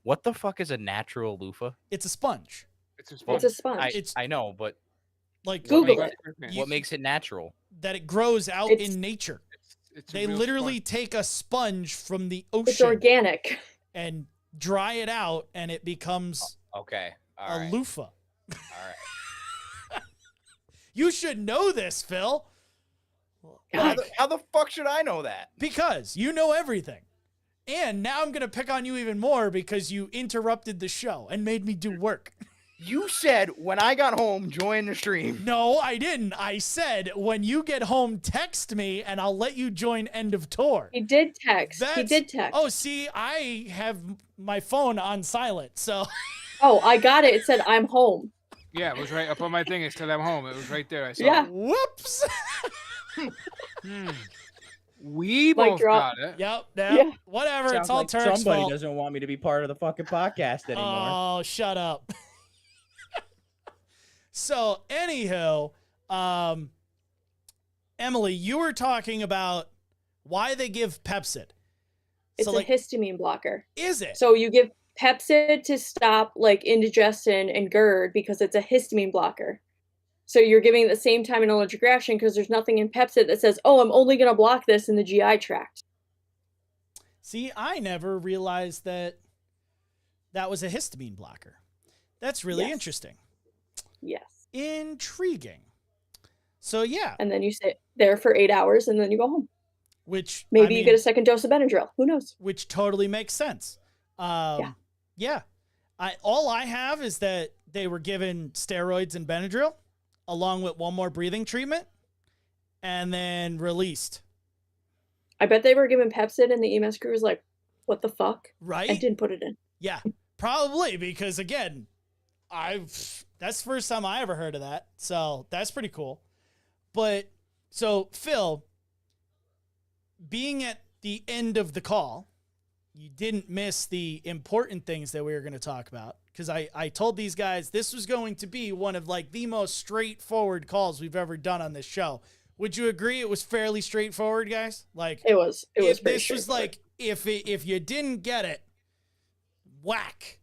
What the fuck is a natural loofah? It's a sponge. It's a It's sponge. a sponge. It's- I know, but Like Google like it. You- what makes it natural? that it grows out It's- in nature. It's a They real literally sponge. take a sponge from the It's ocean organic. and dry it out, and it becomes Okay. a All right. loofah. All right. You should know this, Phil. How Like, the fuck should I know that? because you know everything. And now I'm going to pick on you even more because you interrupted the show and made me do work. You said when I got home, join the stream. No, I didn't. I said, when you get home, text me and I'll let you join end of tour. He did text. He That's- did text. Oh, see, I have my phone on silent. So, Oh, I got it. It said I'm home. Yeah, it was right up on my thing. It said I'm home. It was right there. I saw Yeah. it. whoops. We Mic both drop. got it. Yep. Yeah. Whatever. Sounds it's all like Turk's somebody fault. doesn't want me to be part of the fucking podcast anymore. Oh, shut up. So, anywho, Emily, you were talking about why they give Pepsid. It's So, a like, histamine blocker. is it? So you give Pepsid to stop like indigestion and GERD because it's a histamine blocker. So you're giving it at the same time an allergic reaction because there's nothing in Pepsid that says, "Oh, I'm only going to block this in the GI tract." See, I never realized that that was a histamine blocker. That's really Yes. interesting. Yes. Intriguing. So, yeah, And then you sit there for 8 hours and then you go home. which Maybe I mean, you get a second dose of Benadryl. Who knows? which totally makes sense. Yeah. All I have is that they were given steroids and Benadryl along with one more breathing treatment and then released. I bet they were given Pepsid and the EMS crew was like, "What the fuck?" Right? and didn't put it in. Yeah, probably because again, that's the first time I ever heard of that. So that's pretty cool. But so Phil, being at the end of the call, you didn't miss the important things that we were going to talk about because I told these guys this was going to be one of like the most straightforward calls we've ever done on this show. Would you agree it was fairly straightforward, guys? Like It was if pretty this was straightforward. like if you didn't get it, whack.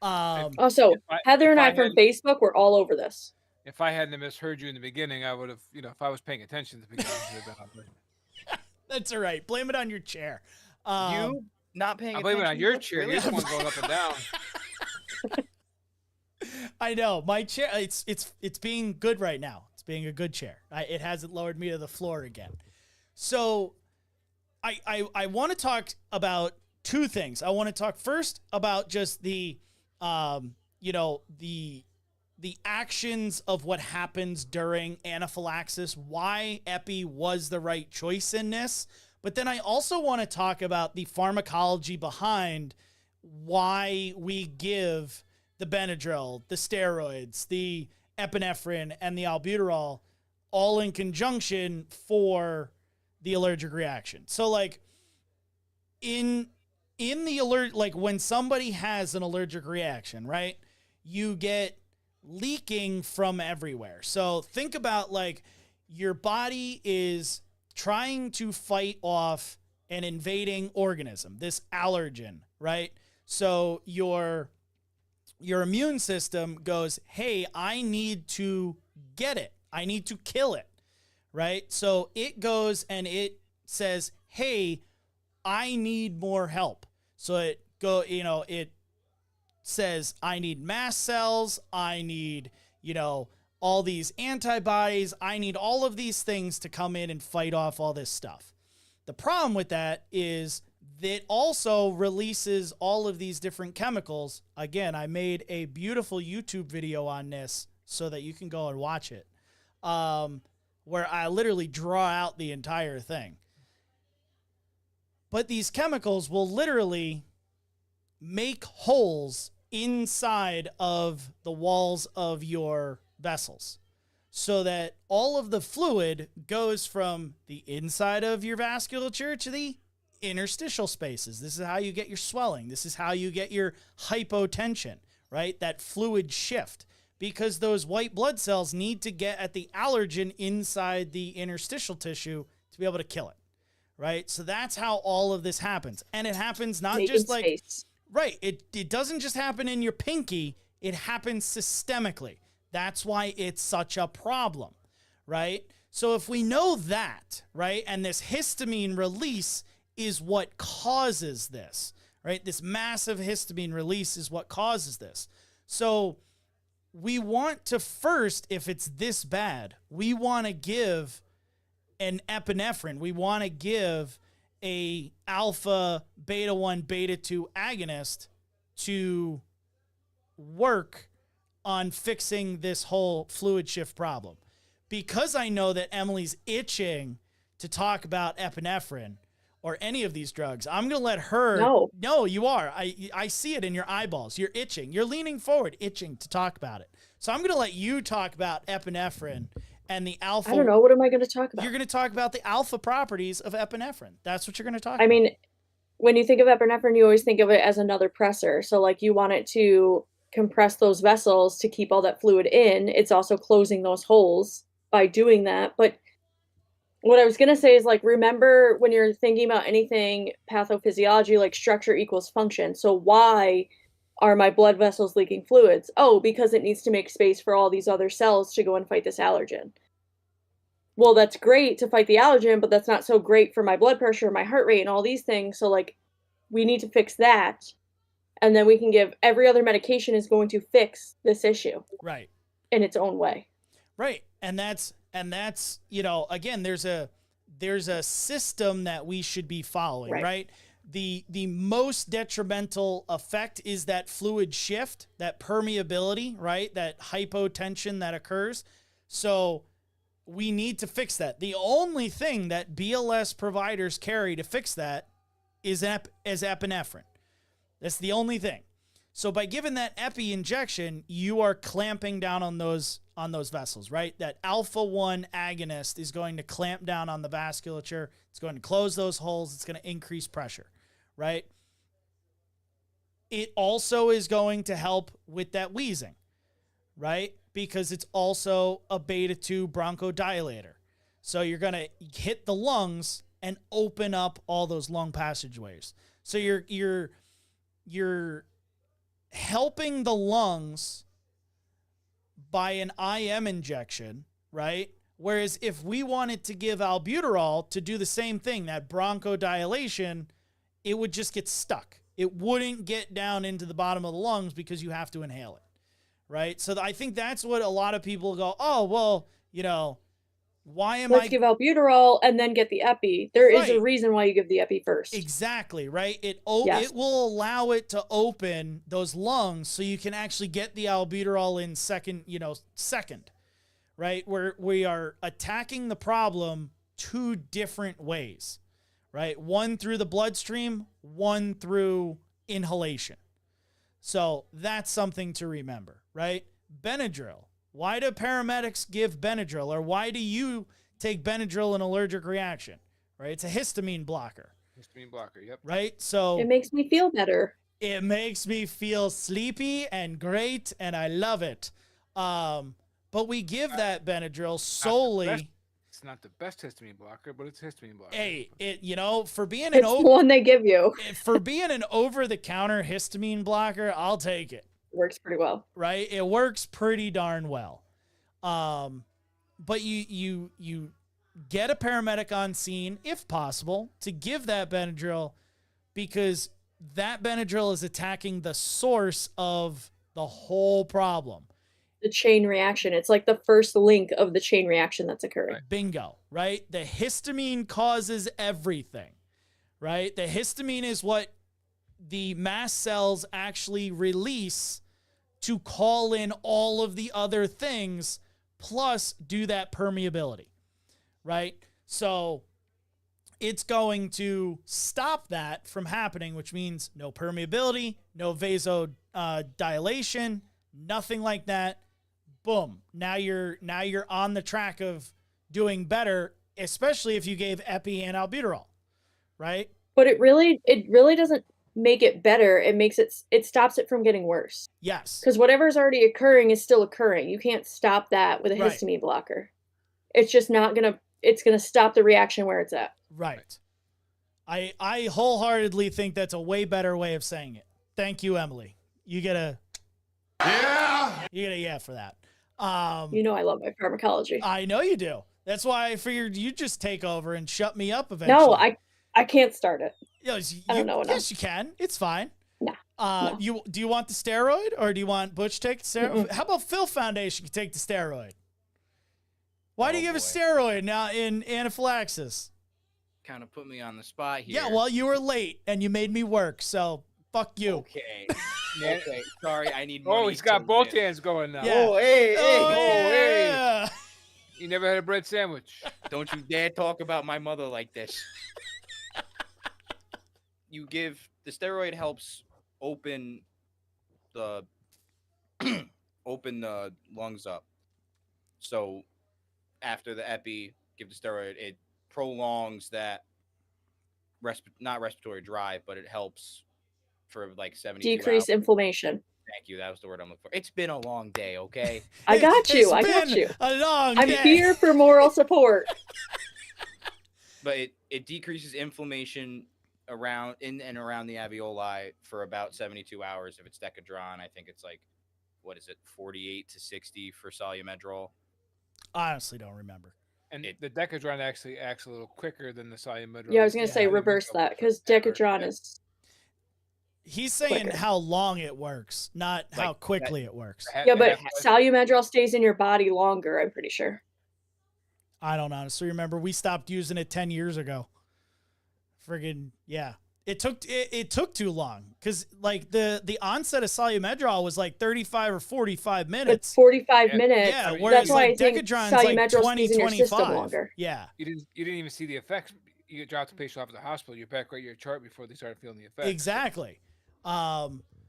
Also, If I- Heather and if I I from had- Facebook were all over this. If I hadn't misheard you in the beginning, I would have, if I was paying attention at the beginning, I would have been on there. That's all right. Blame it on your chair. You not paying I attention. blame it on your to chair. really? You're the one going up and down. I know my chair. It's being good right now. It's being a good chair. It hasn't lowered me to the floor again. So, I want to talk about two things. I want to talk first about just the the actions of what happens during anaphylaxis, why epi was the right choice in this. But then I also want to talk about the pharmacology behind why we give the Benadryl, the steroids, the epinephrine, and the albuterol all in conjunction for the allergic reaction. So like in the alert, like when somebody has an allergic reaction, right? You get leaking from everywhere. So think about like your body is trying to fight off an invading organism, this allergen, right? So your immune system goes, hey, I need to get it. I need to kill it, right? So it goes and it says, hey, I need more help. So it says, I need mast cells, I need, all these antibodies, I need all of these things to come in and fight off all this stuff. The problem with that is that also releases all of these different chemicals. Again, I made a beautiful YouTube video on this so that you can go and watch it, where I literally draw out the entire thing. But these chemicals will literally make holes inside of the walls of your vessels so that all of the fluid goes from the inside of your vasculature to the interstitial spaces. This is how you get your swelling. This is how you get your hypotension, right? That fluid shift, because those white blood cells need to get at the allergen inside the interstitial tissue to be able to kill it, right? So that's how all of this happens. And it happens not Making just like, space. right, it doesn't just happen in your pinky, it happens systemically. That's why it's such a problem, right? So if we know that, right, and this histamine release is what causes this, right? This massive histamine release is what causes this. So we want to first, if it's this bad, we want to give an epinephrine. We want to give a alpha beta 1 beta 2 agonist to work on fixing this whole fluid shift problem. Because I know that Emily's itching to talk about epinephrine or any of these drugs, I'm going to let her. No, you are. I see it in your eyeballs. You're itching. You're leaning forward, itching to talk about it. So I'm going to let you talk about epinephrine and the alpha. I don't know. What am I going to talk about? You're going to talk about the alpha properties of epinephrine. That's what you're going to talk about. I mean, when you think of epinephrine, you always think of it as another pressor. So like you want it to compress those vessels to keep all that fluid in. It's also closing those holes by doing that. But what I was going to say is, like, remember when you're thinking about anything pathophysiology, like structure equals function. So why are my blood vessels leaking fluids? Oh, because it needs to make space for all these other cells to go and fight this allergen. Well, that's great to fight the allergen, but that's not so great for my blood pressure, my heart rate, and all these things. So like, we need to fix that. And then we can give every other medication is going to fix this issue. Right. In its own way. Right. And that's, again, there's a system that we should be following, right? The most detrimental effect is that fluid shift, that permeability, right? That hypotension that occurs. So we need to fix that. The only thing that BLS providers carry to fix that is epinephrine. That's the only thing. So by giving that epi injection, you are clamping down on those vessels, right? That alpha 1 agonist is going to clamp down on the vasculature. It's going to close those holes. It's going to increase pressure, right? It also is going to help with that wheezing, right? Because it's also a beta 2 bronchodilator. So you're going to hit the lungs and open up all those lung passageways. So you're helping the lungs by an IM injection, right? Whereas if we wanted to give albuterol to do the same thing, that bronchodilation, it would just get stuck. It wouldn't get down into the bottom of the lungs because you have to inhale it, right? So I think that's what a lot of people go, oh, well, why am Let's give albuterol and then get the epi. There is a reason why you give the epi first. Exactly, right? It will allow it to open those lungs so you can actually get the albuterol in second, right? Where we are attacking the problem two different ways, right? One through the bloodstream, one through inhalation. So that's something to remember, right? Benadryl. Why do paramedics give Benadryl, or why do you take Benadryl in an allergic reaction, right? It's a histamine blocker. Histamine blocker, yep. Right? So it makes me feel better. It makes me feel sleepy and great, and I love it. But we give that Benadryl solely. It's not the best histamine blocker, but it's a histamine blocker. Hey, for being it's the one they give you. For being an over-the-counter histamine blocker, I'll take it. Works pretty well, right? It works pretty darn well. But you get a paramedic on scene if possible to give that Benadryl, because that Benadryl is attacking the source of the whole problem. The chain reaction. It's like the first link of the chain reaction that's occurring. Bingo, right? The histamine causes everything, right? The histamine is what the mast cells actually release to call in all of the other things, plus do that permeability, right? So it's going to stop that from happening, which means no permeability, no vasodilation, nothing like that. Boom. Now you're on the track of doing better, especially if you gave epi and albuterol, right? But it really doesn't make it better. It stops it from getting worse. Yes. Because whatever's already occurring is still occurring. You can't stop that with a Right. histamine blocker. It's just not gonna. It's gonna stop the reaction where it's at. Right. I wholeheartedly think that's a way better way of saying it. Thank you, Emily. You get a yeah for that. You know I love my pharmacology. I know you do. That's why I figured you'd just take over and shut me up eventually. No, I can't start it. Yes, I don't know enough. Yes, you can. It's fine. No. Do you want the steroid, or do you want Butch to take the steroid? How about Phil Foundation can take the steroid? Why do you give a steroid now in anaphylaxis? Kind of put me on the spot here. Yeah, well, you were late and you made me work, so fuck you. Okay. Okay. Sorry, I need. Oh, money he's got to both live. hands going now. Yeah. Oh, hey, Oh, hey. yeah. You never had a bread sandwich. Don't you dare talk about my mother like this. You give the steroid helps open the lungs up. So after the epi, give the steroid, it prolongs that not respiratory drive, but it helps for like 72 Decrease hours. inflammation. Thank you. That was the word I'm looking for. It's been a long day, okay? I got you. It's I got been you. A long I'm day. here for moral support. But it decreases inflammation around in and around the alveoli for about 72 hours if it's Decadron. I think it's like, what is it, 48 to 60 for Solumedrol. Honestly, don't remember. And the Decadron actually acts a little quicker than the Solumedrol. Yeah, I was gonna say Yeah. reverse that because Decadron is. He's saying Quicker. how long it works, not how Like, quickly it works. Yeah, but Solumedrol stays in your body longer. I'm pretty sure. I don't honestly remember. We stopped using it 10 years ago. Friggin' yeah. It took too long because like the onset of Solumedrol was like 35 or 45 But minutes. 45 minutes. Yeah, That's whereas That's why I like think Decadron's like Solumedrol 20, stays in your system 25. longer. Yeah, you didn't even see the effects. You get dropped the patient off at the hospital. You're back right your chart before they started feeling the effects. exactly.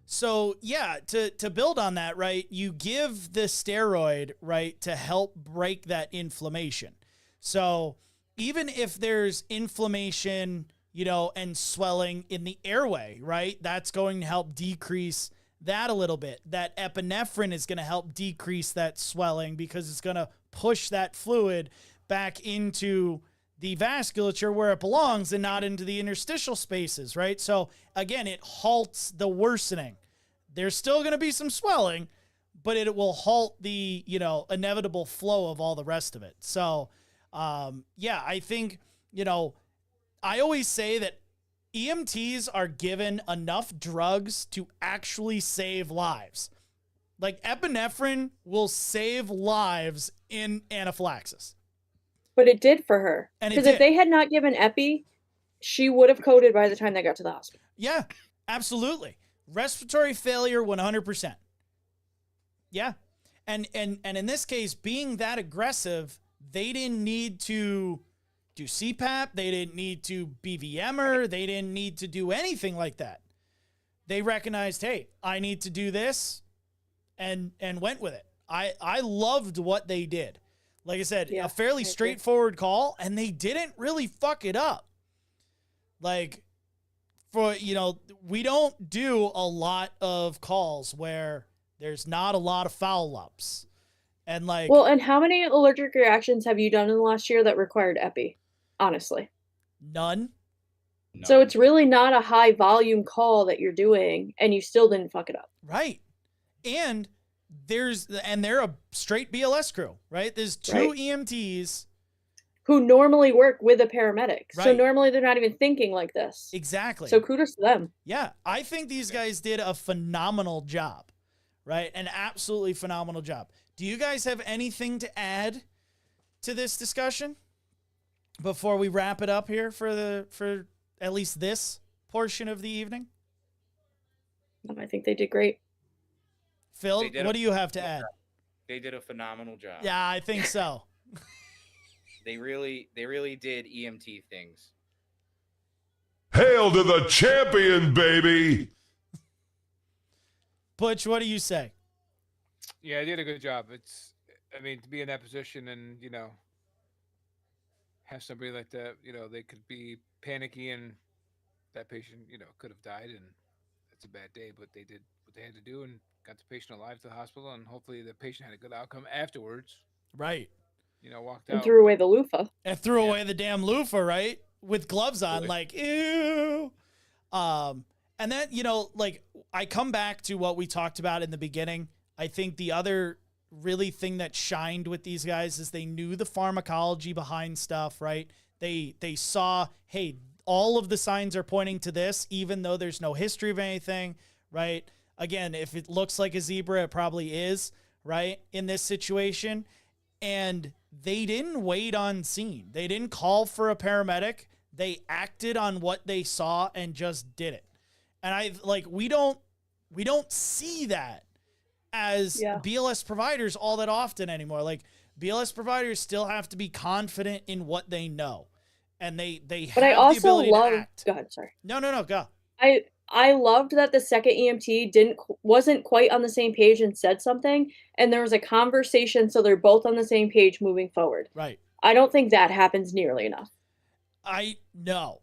So yeah, to build on that, right? You give the steroid, right, to help break that inflammation. So even if there's inflammation, you know, and swelling in the airway, right, that's going to help decrease that a little bit. That epinephrine is going to help decrease that swelling because it's going to push that fluid back into the vasculature where it belongs and not into the interstitial spaces, right? So again, it halts the worsening. There's still going to be some swelling, but it will halt the, you know, inevitable flow of all the rest of it. So, yeah, I think, you know, I always say that EMTs are given enough drugs to actually save lives. Like epinephrine will save lives in anaphylaxis. But it did for her. And it Because if did. they had not given epi, she would have coded by the time they got to the hospital. Yeah, absolutely. Respiratory failure, 100%. Yeah. And in this case, being that aggressive, they didn't need to do CPAP. They didn't need to BVM her. They didn't need to do anything like that. They recognized, hey, I need to do this and went with it. I loved what they did. Like I said, Yeah, a fairly I agree. straightforward call, and they didn't really fuck it up. Like, for, you know, we don't do a lot of calls where there's not a lot of foul ups. And like, Well, and how many allergic reactions have you done in the last year that required epi? Honestly. none. So it's really not a high volume call that you're doing, and you still didn't fuck it up. Right. And they're a straight BLS crew, right? There's two Right. EMTs who normally work with a paramedic. So Right. normally they're not even thinking like this. Exactly. So kudos to them. Yeah, I think these guys did a phenomenal job, right? An absolutely phenomenal job. Do you guys have anything to add to this discussion before we wrap it up here for at least this portion of the evening? I think they did great. Phil, They did what a- do you have to add? They did a phenomenal job. Yeah, I think so. They really did EMT things. Hail to the champion, baby! Butch, what do you say? Yeah, I did a good job. I mean, to be in that position and, have somebody like that, they could be panicky and that patient, could have died and that's a bad day, but they did what they had to do and got the patient alive to the hospital and hopefully the patient had a good outcome afterwards, Right. walked And out. threw away the loofah. And threw away the damn loofah, right? With gloves on, Really? like, ew. And then, I come back to what we talked about in the beginning. I think the other really thing that shined with these guys is they knew the pharmacology behind stuff, right? They saw, hey, all of the signs are pointing to this, even though there's no history of anything, right? Again, if it looks like a zebra, it probably is, right? In this situation. And they didn't wait on scene. They didn't call for a paramedic. They acted on what they saw and just did it. And we don't see that as Yeah. BLS providers all that often anymore. Like BLS providers still have to be confident in what they know. And they have But I the also ability love. to act. Go ahead. Sorry. No, go. I loved that the second EMT wasn't quite on the same page and said something, and there was a conversation, so they're both on the same page moving forward. Right. I don't think that happens nearly enough. I know.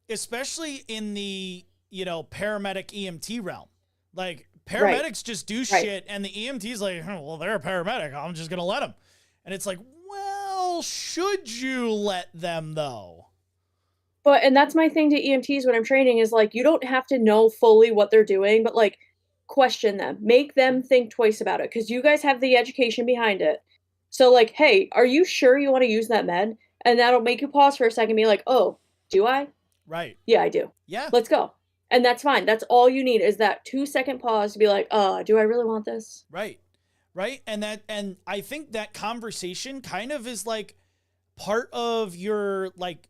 Especially in the, paramedic EMT realm. Like paramedics just do shit and the EMT's like, well, they're a paramedic. I'm just going to let them. And it's like, well, should you let them though? And that's my thing to EMTs when I'm training is like, you don't have to know fully what they're doing, but like question them, make them think twice about it. Cause you guys have the education behind it. So like, hey, are you sure you want to use that med? And that'll make you pause for a second and be like, oh, do I? Right. Yeah, I do. Yeah. Let's go. And that's fine. That's all you need is that 2-second pause to be like, do I really want this? Right. Right. And I think that conversation kind of is like part of your, like,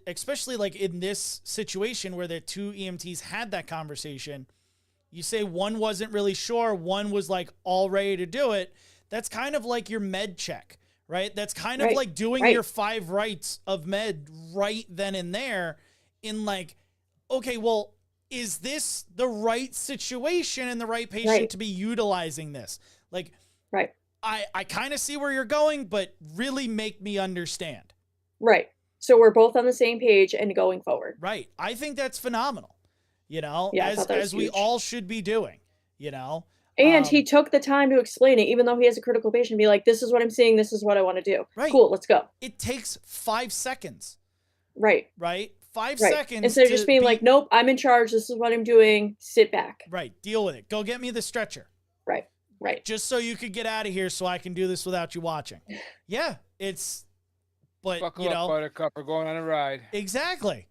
especially like in this situation where the two EMTs had that conversation, you say one wasn't really sure, one was like all ready to do it. That's kind of like your med check, right? That's kind of like doing your 5 rights of med right then and there in like, okay, well, is this the right situation and the right patient to be utilizing this? Like, I kind of see where you're going, but really make me understand. Right. So we're both on the same page and going forward. Right. I think that's phenomenal, Yeah, I thought that was as we huge. all should be doing, And he took the time to explain it, even though he has a critical patient, be like, this is what I'm seeing. This is what I want to do. Right. Cool. Let's go. It takes 5 seconds, Right. right? 5 Right. seconds. Instead of to just being be- like, nope, I'm in charge. This is what I'm doing. Sit back. right. Deal with it. Go get me the stretcher. Right. Just so you could get out of here so I can do this without you watching. Yeah. But Buckle up, Buttercup. We're going on a ride. Exactly.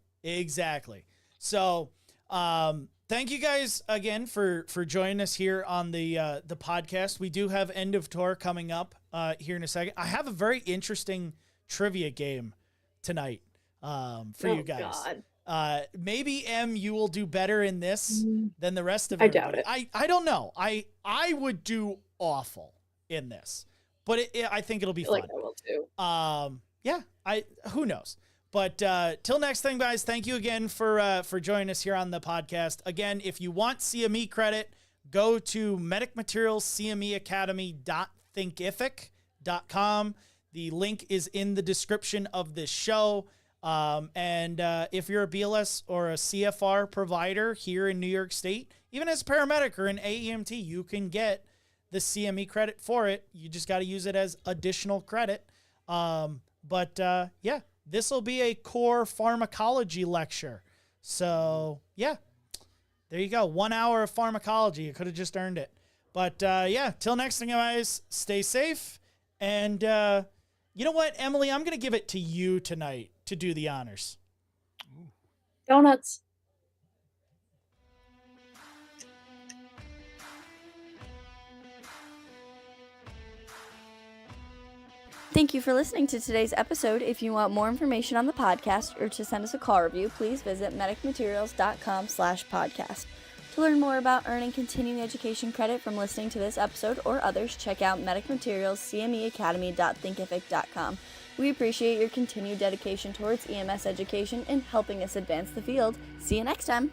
So, thank you guys again for joining us here on the podcast. We do have End of Tour coming up here in a second. I have a very interesting trivia game tonight for you guys. God. Maybe you will do better in this than the rest of I doubt everybody. I don't know. I would do awful in this, but I think it'll be I feel fun. like I will too. Yeah, who knows? But till next time, guys, thank you again for joining us here on the podcast. Again, if you want CME credit, go to medicmaterialscmeacademy.thinkific.com. The link is in the description of this show. And if you're a BLS or a CFR provider here in New York State, even as a paramedic or an AEMT, you can get the CME credit for it. You just got to use it as additional credit. Yeah, this will be a core pharmacology lecture. So yeah, there you go. 1 hour of pharmacology. You could have just earned it. But yeah, till next time, guys, stay safe and You know what, Emily? I'm going to give it to you tonight to do the honors. Donuts. Thank you for listening to today's episode. If you want more information on the podcast or to send us a car review, please visit medicmaterials.com/podcast. To learn more about earning continuing education credit from listening to this episode or others, check out Medic Materials CMEacademy.thinkific.com. We appreciate your continued dedication towards EMS education and helping us advance the field. See you next time.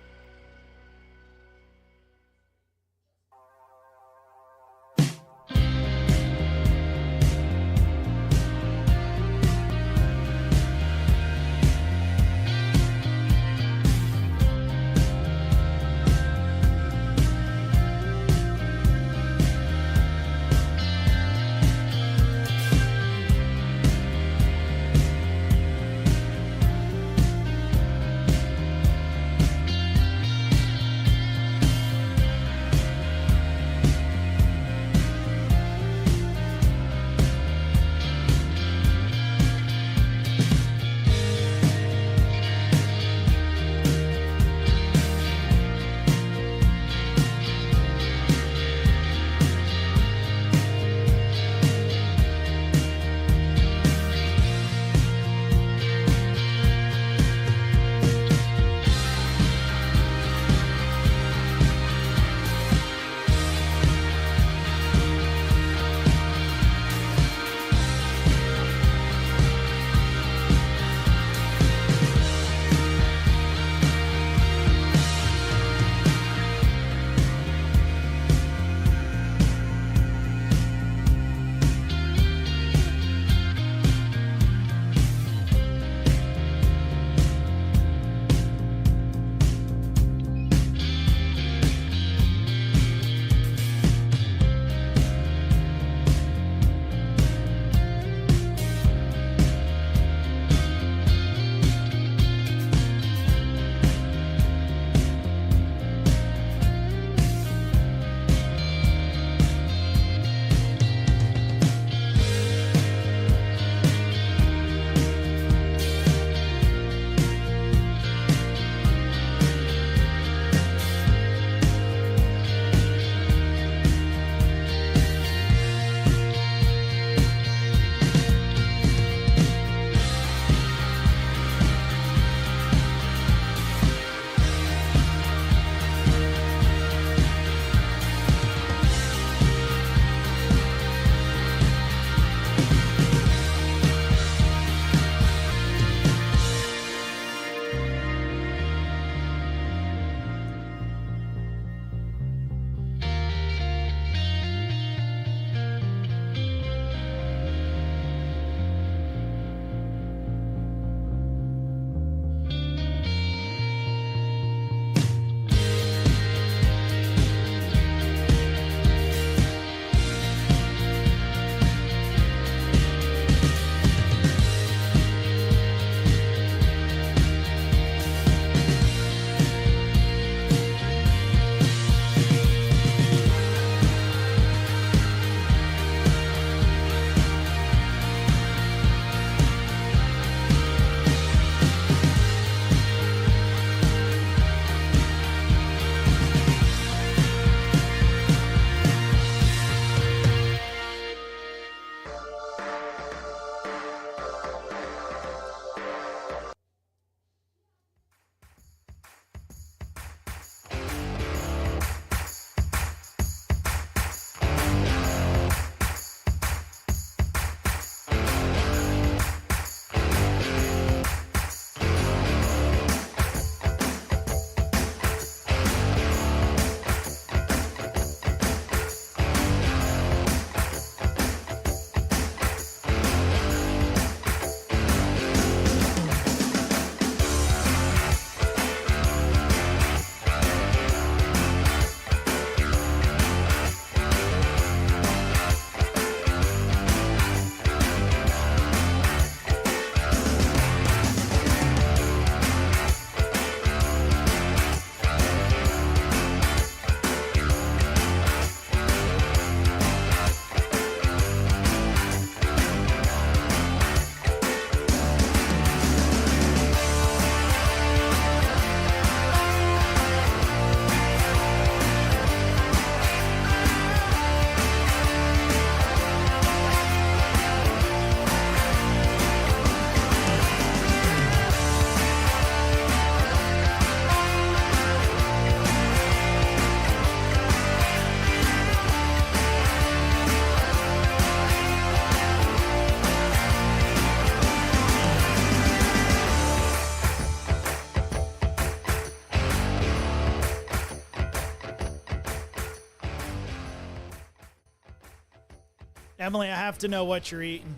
Emily, I have to know what you're eating.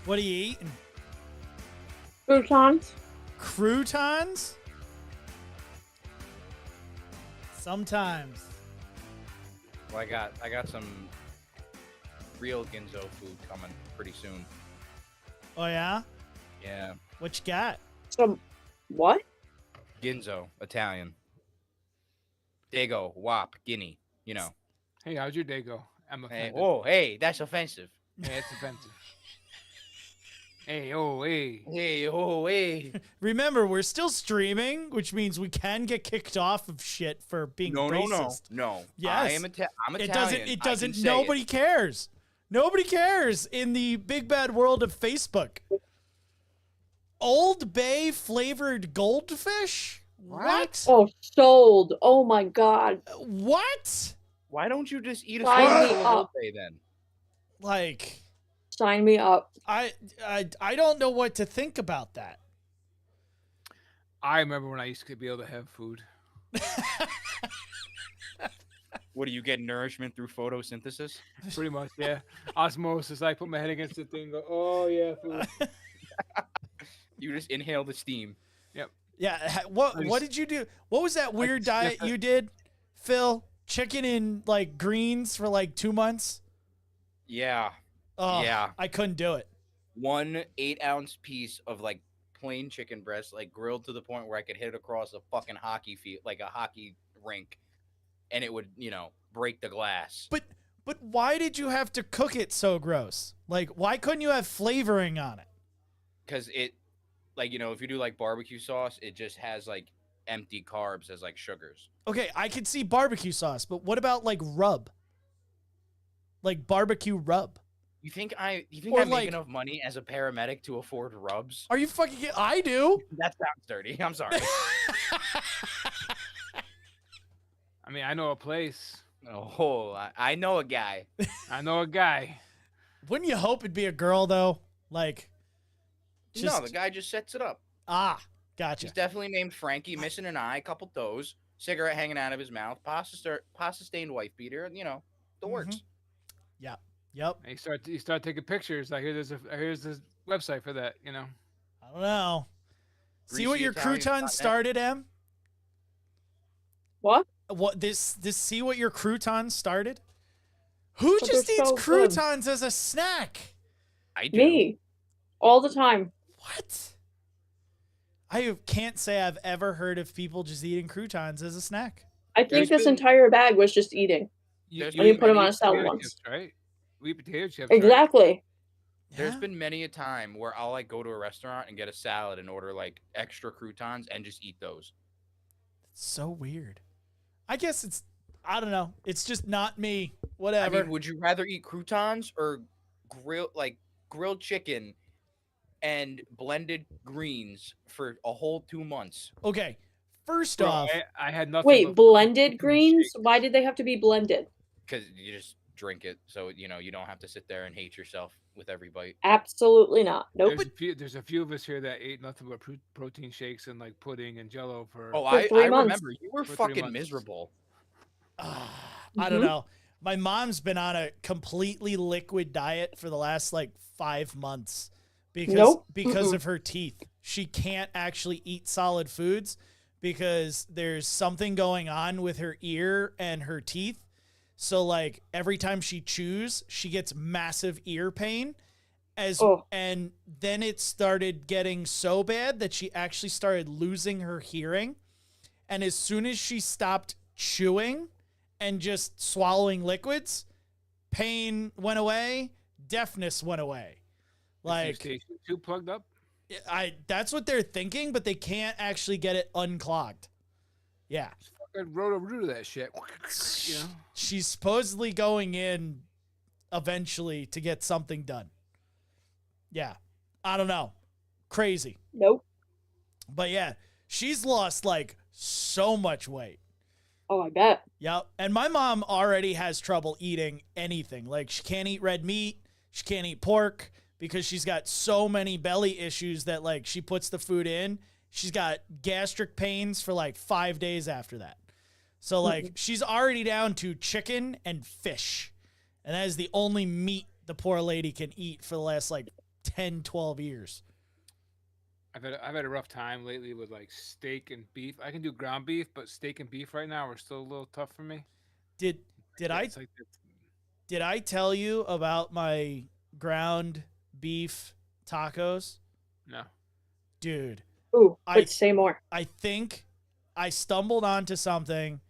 What are you eating? Croutons. Croutons? Sometimes. Well, I got some real Ginzo food coming pretty soon. Oh, yeah? Yeah, What you got? Some what? Ginzo, Italian. Dago, Wop, Guinea. You know. Hey, how's your day go? I'm Hey, offended. whoa, hey, that's offensive. Hey, it's offensive. Hey, oh, hey. Hey, oh, hey. Remember, we're still streaming, which means we can get kicked off of shit for being racist. No. Yes. I'm It Italian. doesn't. I It can doesn't. say Nobody cares. Nobody cares in the big bad world of Facebook. Old Bay flavored goldfish. What? Oh, sold. Oh my god. What? Why don't you just eat a Sign me spoonful of up. Old Bay then? Like, Sign me up. I don't know what to think about that. I remember when I used to be able to have food. What do you get nourishment through photosynthesis? Pretty much, yeah. Osmosis. I put my head against the thing and go, oh, yeah, food. You just inhale the steam. Yeah. What did you do? What was that weird diet you did, Phil? Chicken and like greens for like 2 months. Yeah. Oh, Yeah. I couldn't do it. 1 8-ounce piece of like plain chicken breast, like grilled to the point where I could hit it across a fucking hockey field, like a hockey rink, and it would, break the glass. But why did you have to cook it so gross? Like, why couldn't you have flavoring on it? Because it, like, if you do like barbecue sauce, it just has like empty carbs as like sugars. Okay, I could see barbecue sauce, but what about like rub? Like barbecue rub? You think I Or, make like- enough money as a paramedic to afford rubs? Are you fucking I do. That sounds dirty. I'm sorry. I mean, I know a place. Oh, I know a guy. I know a guy. Wouldn't you hope it'd be a girl though? Like, No, the guy just sets it up. Gotcha. He's definitely named Frankie, missing an eye, couple toes, cigarette hanging out of his mouth, pasta stained wife beater, the works. Yep. And you start taking pictures. Here's this website for that. I don't know. See what your GreasyItalians.net. crouton started, Em? What? What this see what your crouton started? Who But just they're eats so good. croutons as a snack? I do. Me. All the time. What? I can't say I've ever heard of people just eating croutons as a snack. I think There's this been- entire bag was just eating. There's And you been put 'em on many- a salad Potato once. chips, right? We eat potato chips. Right? Exactly. There's Yeah? been many a time where I'll like go to a restaurant and get a salad and order like extra croutons and just eat those. It's so weird. I guess I don't know. It's just not me. I Whatever. mean, would you rather eat croutons or grilled chicken and blended greens for a whole 2 months? Okay. First Bro, off, I had nothing. Wait, but blended protein greens? shakes. Why did they have to be blended? Because you just drink it, so you don't have to sit there and hate yourself with every bite. Absolutely not. Nope. There's a few of us here that ate nothing but protein shakes and like pudding and Jello for. Oh, For I 3 months. remember you were For 3 fucking months. miserable. I don't Mhm. know. My mom's been on a completely liquid diet for the last like 5 months because Nope. because Mm-mm. of her teeth. She can't actually eat solid foods because there's something going on with her ear and her teeth. So like every time she chews, she gets massive ear pain. Oh. And then it started getting so bad that she actually started losing her hearing. And as soon as she stopped chewing and just swallowing liquids, pain went away, deafness went away. Like Station 2 plugged up. that's what they're thinking, but they can't actually get it unclogged. Yeah. Fucking roto-rooter that shit. You know. She's supposedly going in eventually to get something done. Yeah. I don't know. Crazy. Nope. But yeah, she's lost like so much weight. Oh, I bet. Yep. And my mom already has trouble eating anything. Like she can't eat red meat, she can't eat pork because she's got so many belly issues that like she puts the food in. She's got gastric pains for like 5 days after that. So like she's already down to chicken and fish. And that is the only meat the poor lady can eat for the last like 10, 12 years. I've had a rough time lately with like steak and beef. I can do ground beef, but steak and beef right now are still a little tough for me. Did I It's like did I tell you about my ground beef tacos? no. Dude, Ooh, I- but say more. I think I stumbled onto something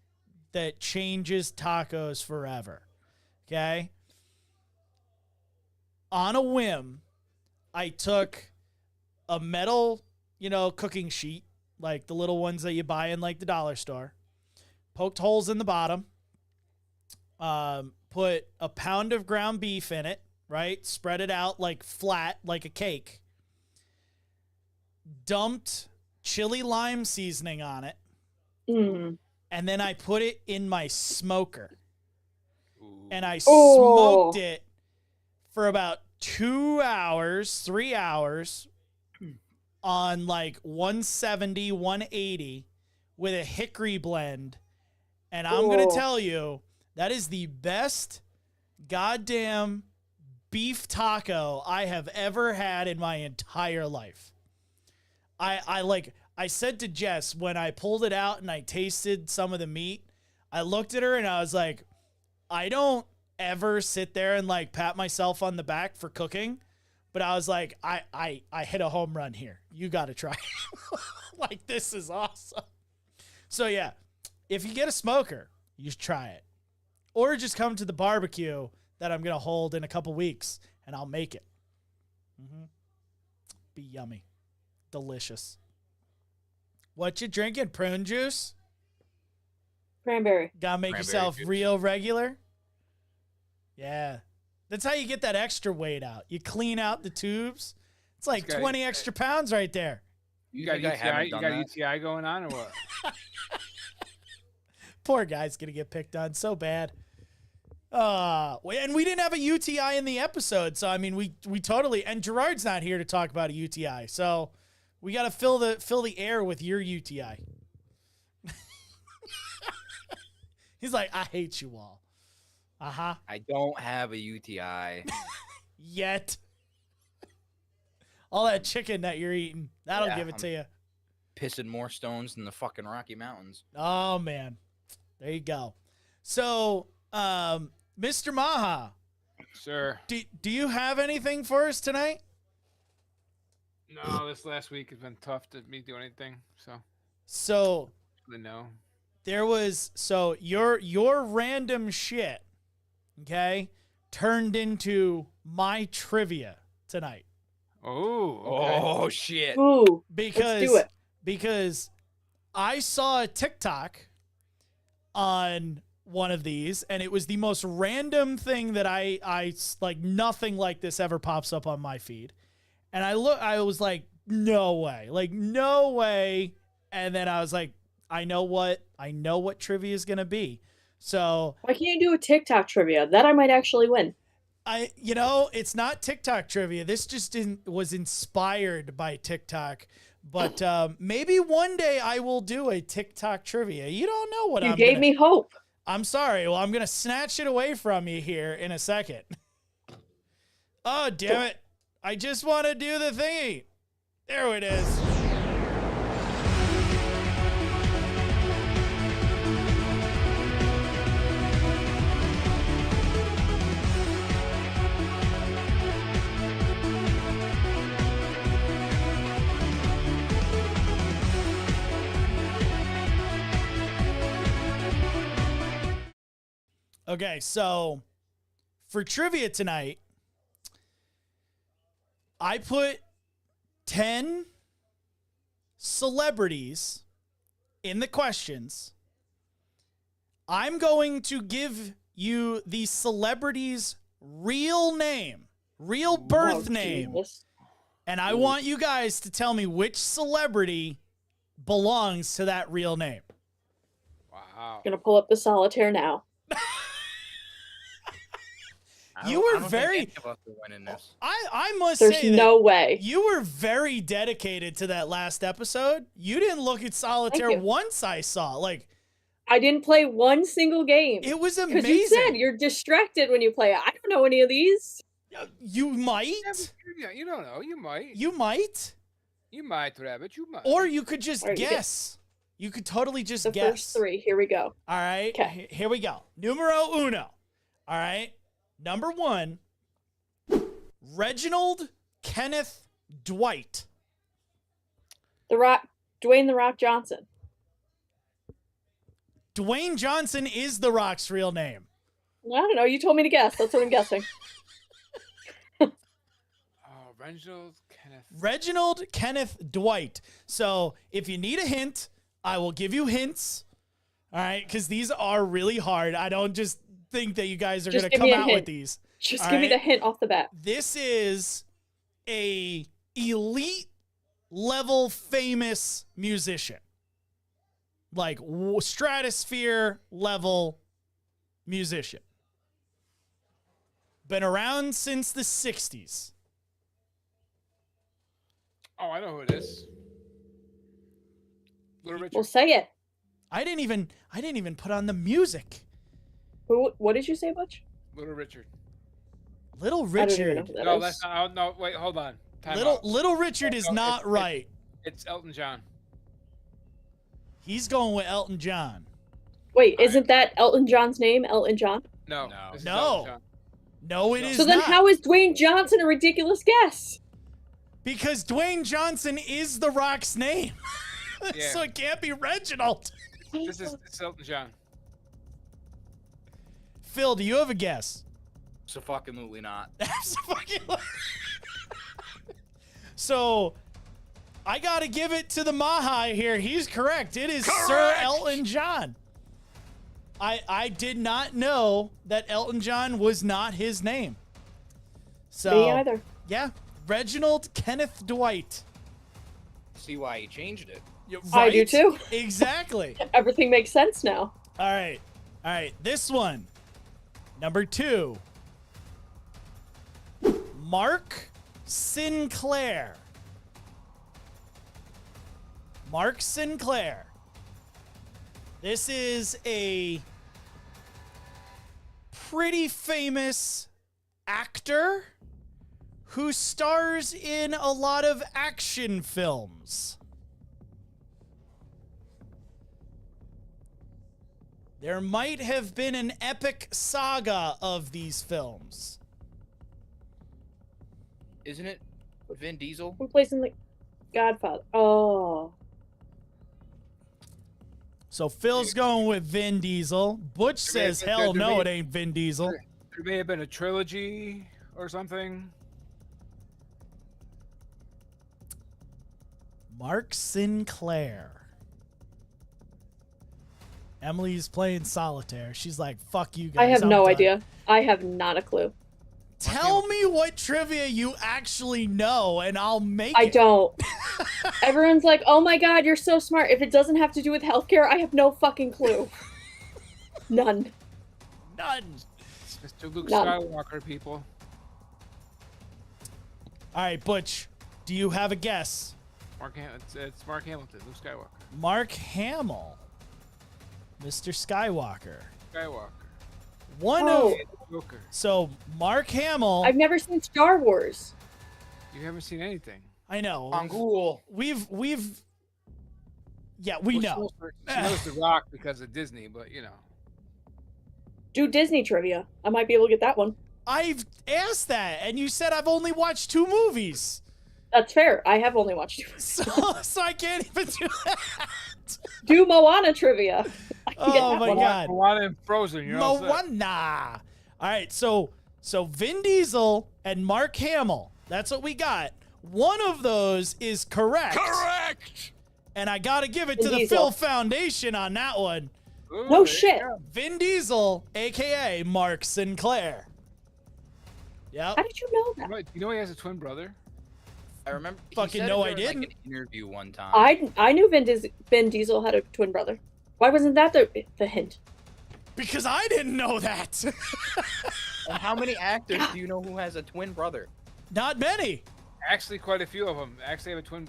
that changes tacos forever. Okay? On a whim, I took a metal, cooking sheet, like the little ones that you buy in like the dollar store, poked holes in the bottom, put a pound of ground beef in it, right? Spread it out like flat, like a cake. Dumped chili lime seasoning on it, Mm. and then I put it in my smoker. Ooh. And I Oh. smoked it for about 2 hours, 3 hours on like 170, 180 with a hickory blend. And I'm going Oh. to tell you, that is the best goddamn beef taco I have ever had in my entire life. I said to Jess when I pulled it out and I tasted some of the meat, I looked at her and I was like, I don't ever sit there and like pat myself on the back for cooking, but I was like, I hit a home run here. You got to try it. Like, this is awesome. So yeah, if you get a smoker, you should try it, or just come to the barbecue that I'm going to hold in a couple weeks and I'll make it. Be yummy. Delicious. What you drinking? Prune juice? Cranberry. Gotta make Cranberry yourself juice. real regular. Yeah. That's how you get that extra weight out. You clean out the tubes. It's like This guy- 20 extra pounds right there. You think got I haven't UTI? You done got that? UTI going on or what? Poor guy's gonna get picked on so bad. And we didn't have a UTI in the episode, so I mean we totally, and Gerard's not here to talk about a UTI, so we gotta fill the air with your UTI. He's like, I hate you all. Uh-huh. I don't have a UTI. Yet. All that chicken that you're eating, that'll Yeah, give it to you. Pissing more stones than the fucking Rocky Mountains. Oh man. There you go. So, Mr. Maha, Sir. do you have anything for us tonight? No, this last week has been tough to me do anything. So No. there was your random shit, okay, turned into my trivia tonight. Oh. Okay. Oh shit! Ooh, Because let's do it. because I saw a TikTok on one of these, and it was the most random thing that I like. Nothing like this ever pops up on my feed, and I was like, no way. And then I was like, I know what trivia is gonna be. So Why can't you do a TikTok trivia? That I might actually win. it's not TikTok trivia. This just was inspired by TikTok. But maybe one day I will do a TikTok trivia. You don't know what You gave me hope. I'm sorry. Well, I'm going to snatch it away from you here in a second. Oh, damn it. I just want to do the thingy. There it is. Okay, so for trivia tonight, I put 10 celebrities in the questions. I'm going to give you the celebrity's real name, real birth Oh, name, Jesus. and I want you guys to tell me which celebrity belongs to that real name. Wow. Gonna pull up the solitaire now. You were very- winning this. I must There's say that no way. you were very dedicated to that last episode. You didn't look at solitaire you. once I saw. Like, I didn't play one single game. It was Because you said amazing. you're distracted when you play it. I don't know any of these. You Yeah, might. but you don't know. You might. You might. You might, Rabbit. You might. Or you could just All right, you get guess. You could totally just The guess. first three. Here we go. All right. Okay. Here we go. Numero uno. All right. Number one, Reginald Kenneth Dwight. Dwayne The Rock Johnson. Dwayne Johnson is The Rock's real name. I don't know. You told me to guess. That's what I'm guessing. Oh, Reginald Kenneth Dwight. So if you need a hint, I will give you hints. All right. Because these are really hard. I don't just think that you guys are Just going to give come me a out with hint. these. Just All give me right. the hint off the bat. This is a elite level famous musician. Like stratosphere level musician. Been around since the 60s. Oh, I know who it is. Little Richard. Well, say it. I didn't even put on the music. What did you say, Butch? Little Richard. Little I don't even know Richard. who that No, is. that's not. Oh, no, wait, hold on. Time Little out. Little Richard is No, not it's- right. It's Elton John. He's going with Elton John. Wait, isn't that Elton John's name? Elton John? No. No. this is No. Elton John. No, it So is So then not. how is Dwayne Johnson a ridiculous guess? Because Dwayne Johnson is The Rock's name. Yeah. So it can't be Reginald. This is it's Elton John. Phil, do you have a guess? So fucking not. So I got to give it to the Mahai here. He's correct. It is Sir Elton John. I did not know that Elton John was not his name. So Me either. yeah, Reginald Kenneth Dwight. See why he changed it. Yeah, I do right? too. Exactly. Everything makes sense now. All right. This one. Number 2. Mark Sinclair. Mark Sinclair. This is a pretty famous actor who stars in a lot of action films. There might have been an epic saga of these films. Isn't it Vin Diesel? Who plays in the Godfather? Oh. So Phil's going with Vin Diesel. Butch says, hell no, it ain't Vin Diesel. There may have been a trilogy or something. Mark Sinclair. Emily's playing solitaire. She's like, fuck you guys. I have I'm no done. idea. I have not a clue. Tell me what trivia you actually know, and I'll make I it. don't. Everyone's like, oh my god, you're so smart. If it doesn't have to do with healthcare, I have no fucking clue. None. None. It's Mr. Luke None. Skywalker, people. All right, Butch, do you have a guess? It's Mark Hamilton, Luke Skywalker. Mark Hamill. Mr. Skywalker. Skywalker. One Oh. of Joker. so Mark Hamill. I've never seen Star Wars. You haven't seen anything. I know. Angul. We've yeah, we Well, know. She knows The Rock because of Disney, but you know. Do Disney trivia. I might be able to get that one. I've asked that, and you said I've only watched 2 movies. That's fair. I have only watched two. So I can't even do that. Do Moana trivia. I can get Oh that my one. God. Moana and Frozen. You're all set. Moana. All right, so Vin Diesel and Mark Hamill. That's what we got. One of those is correct. Correct! And I got to give it Vin to the Diesel. Phil Foundation on that one. Ooh, No there you shit. go. Vin Diesel, aka Mark Sinclair. Yep. How did you know that? You know he has a twin brother? I remember. he Fucking said no, it I during, like, didn't. an interview one time. I knew Vin Diesel had a twin brother. Why wasn't that the hint? Because I didn't know that. And how many actors do you know who has a twin brother? Not many. Actually, quite a few of them actually have a twin.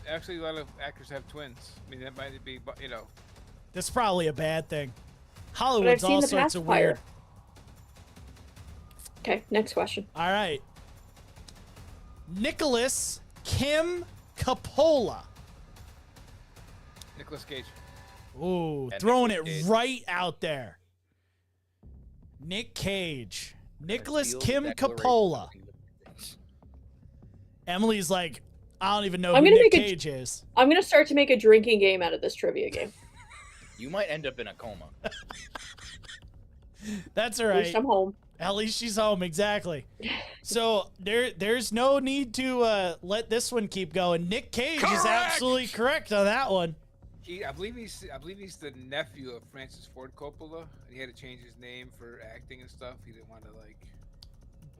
Actually, a lot of actors have twins. I mean, that might be, you know. That's probably a bad thing. But I've Hollywood's seen all the sorts of pacifier. weird. Okay, next question. All right. Nicholas Kim Coppola. Nicolas Cage. Ooh, Yeah, throwing Nicolas it Cage. right out there. Nick Cage. Nicholas Steal the Kim declaration Coppola. of independence. Emily's like, I don't even know I'm who gonna Nick make a- Cage is. I'm gonna start to make a drinking game out of this trivia game. You might end up in a coma. That's all At right. least I'm home. At least she's home, exactly. So there's no need to let this one keep going. Nick Cage is absolutely correct on that one. I believe he's the nephew of Francis Ford Coppola, and he had to change his name for acting and stuff. He didn't want to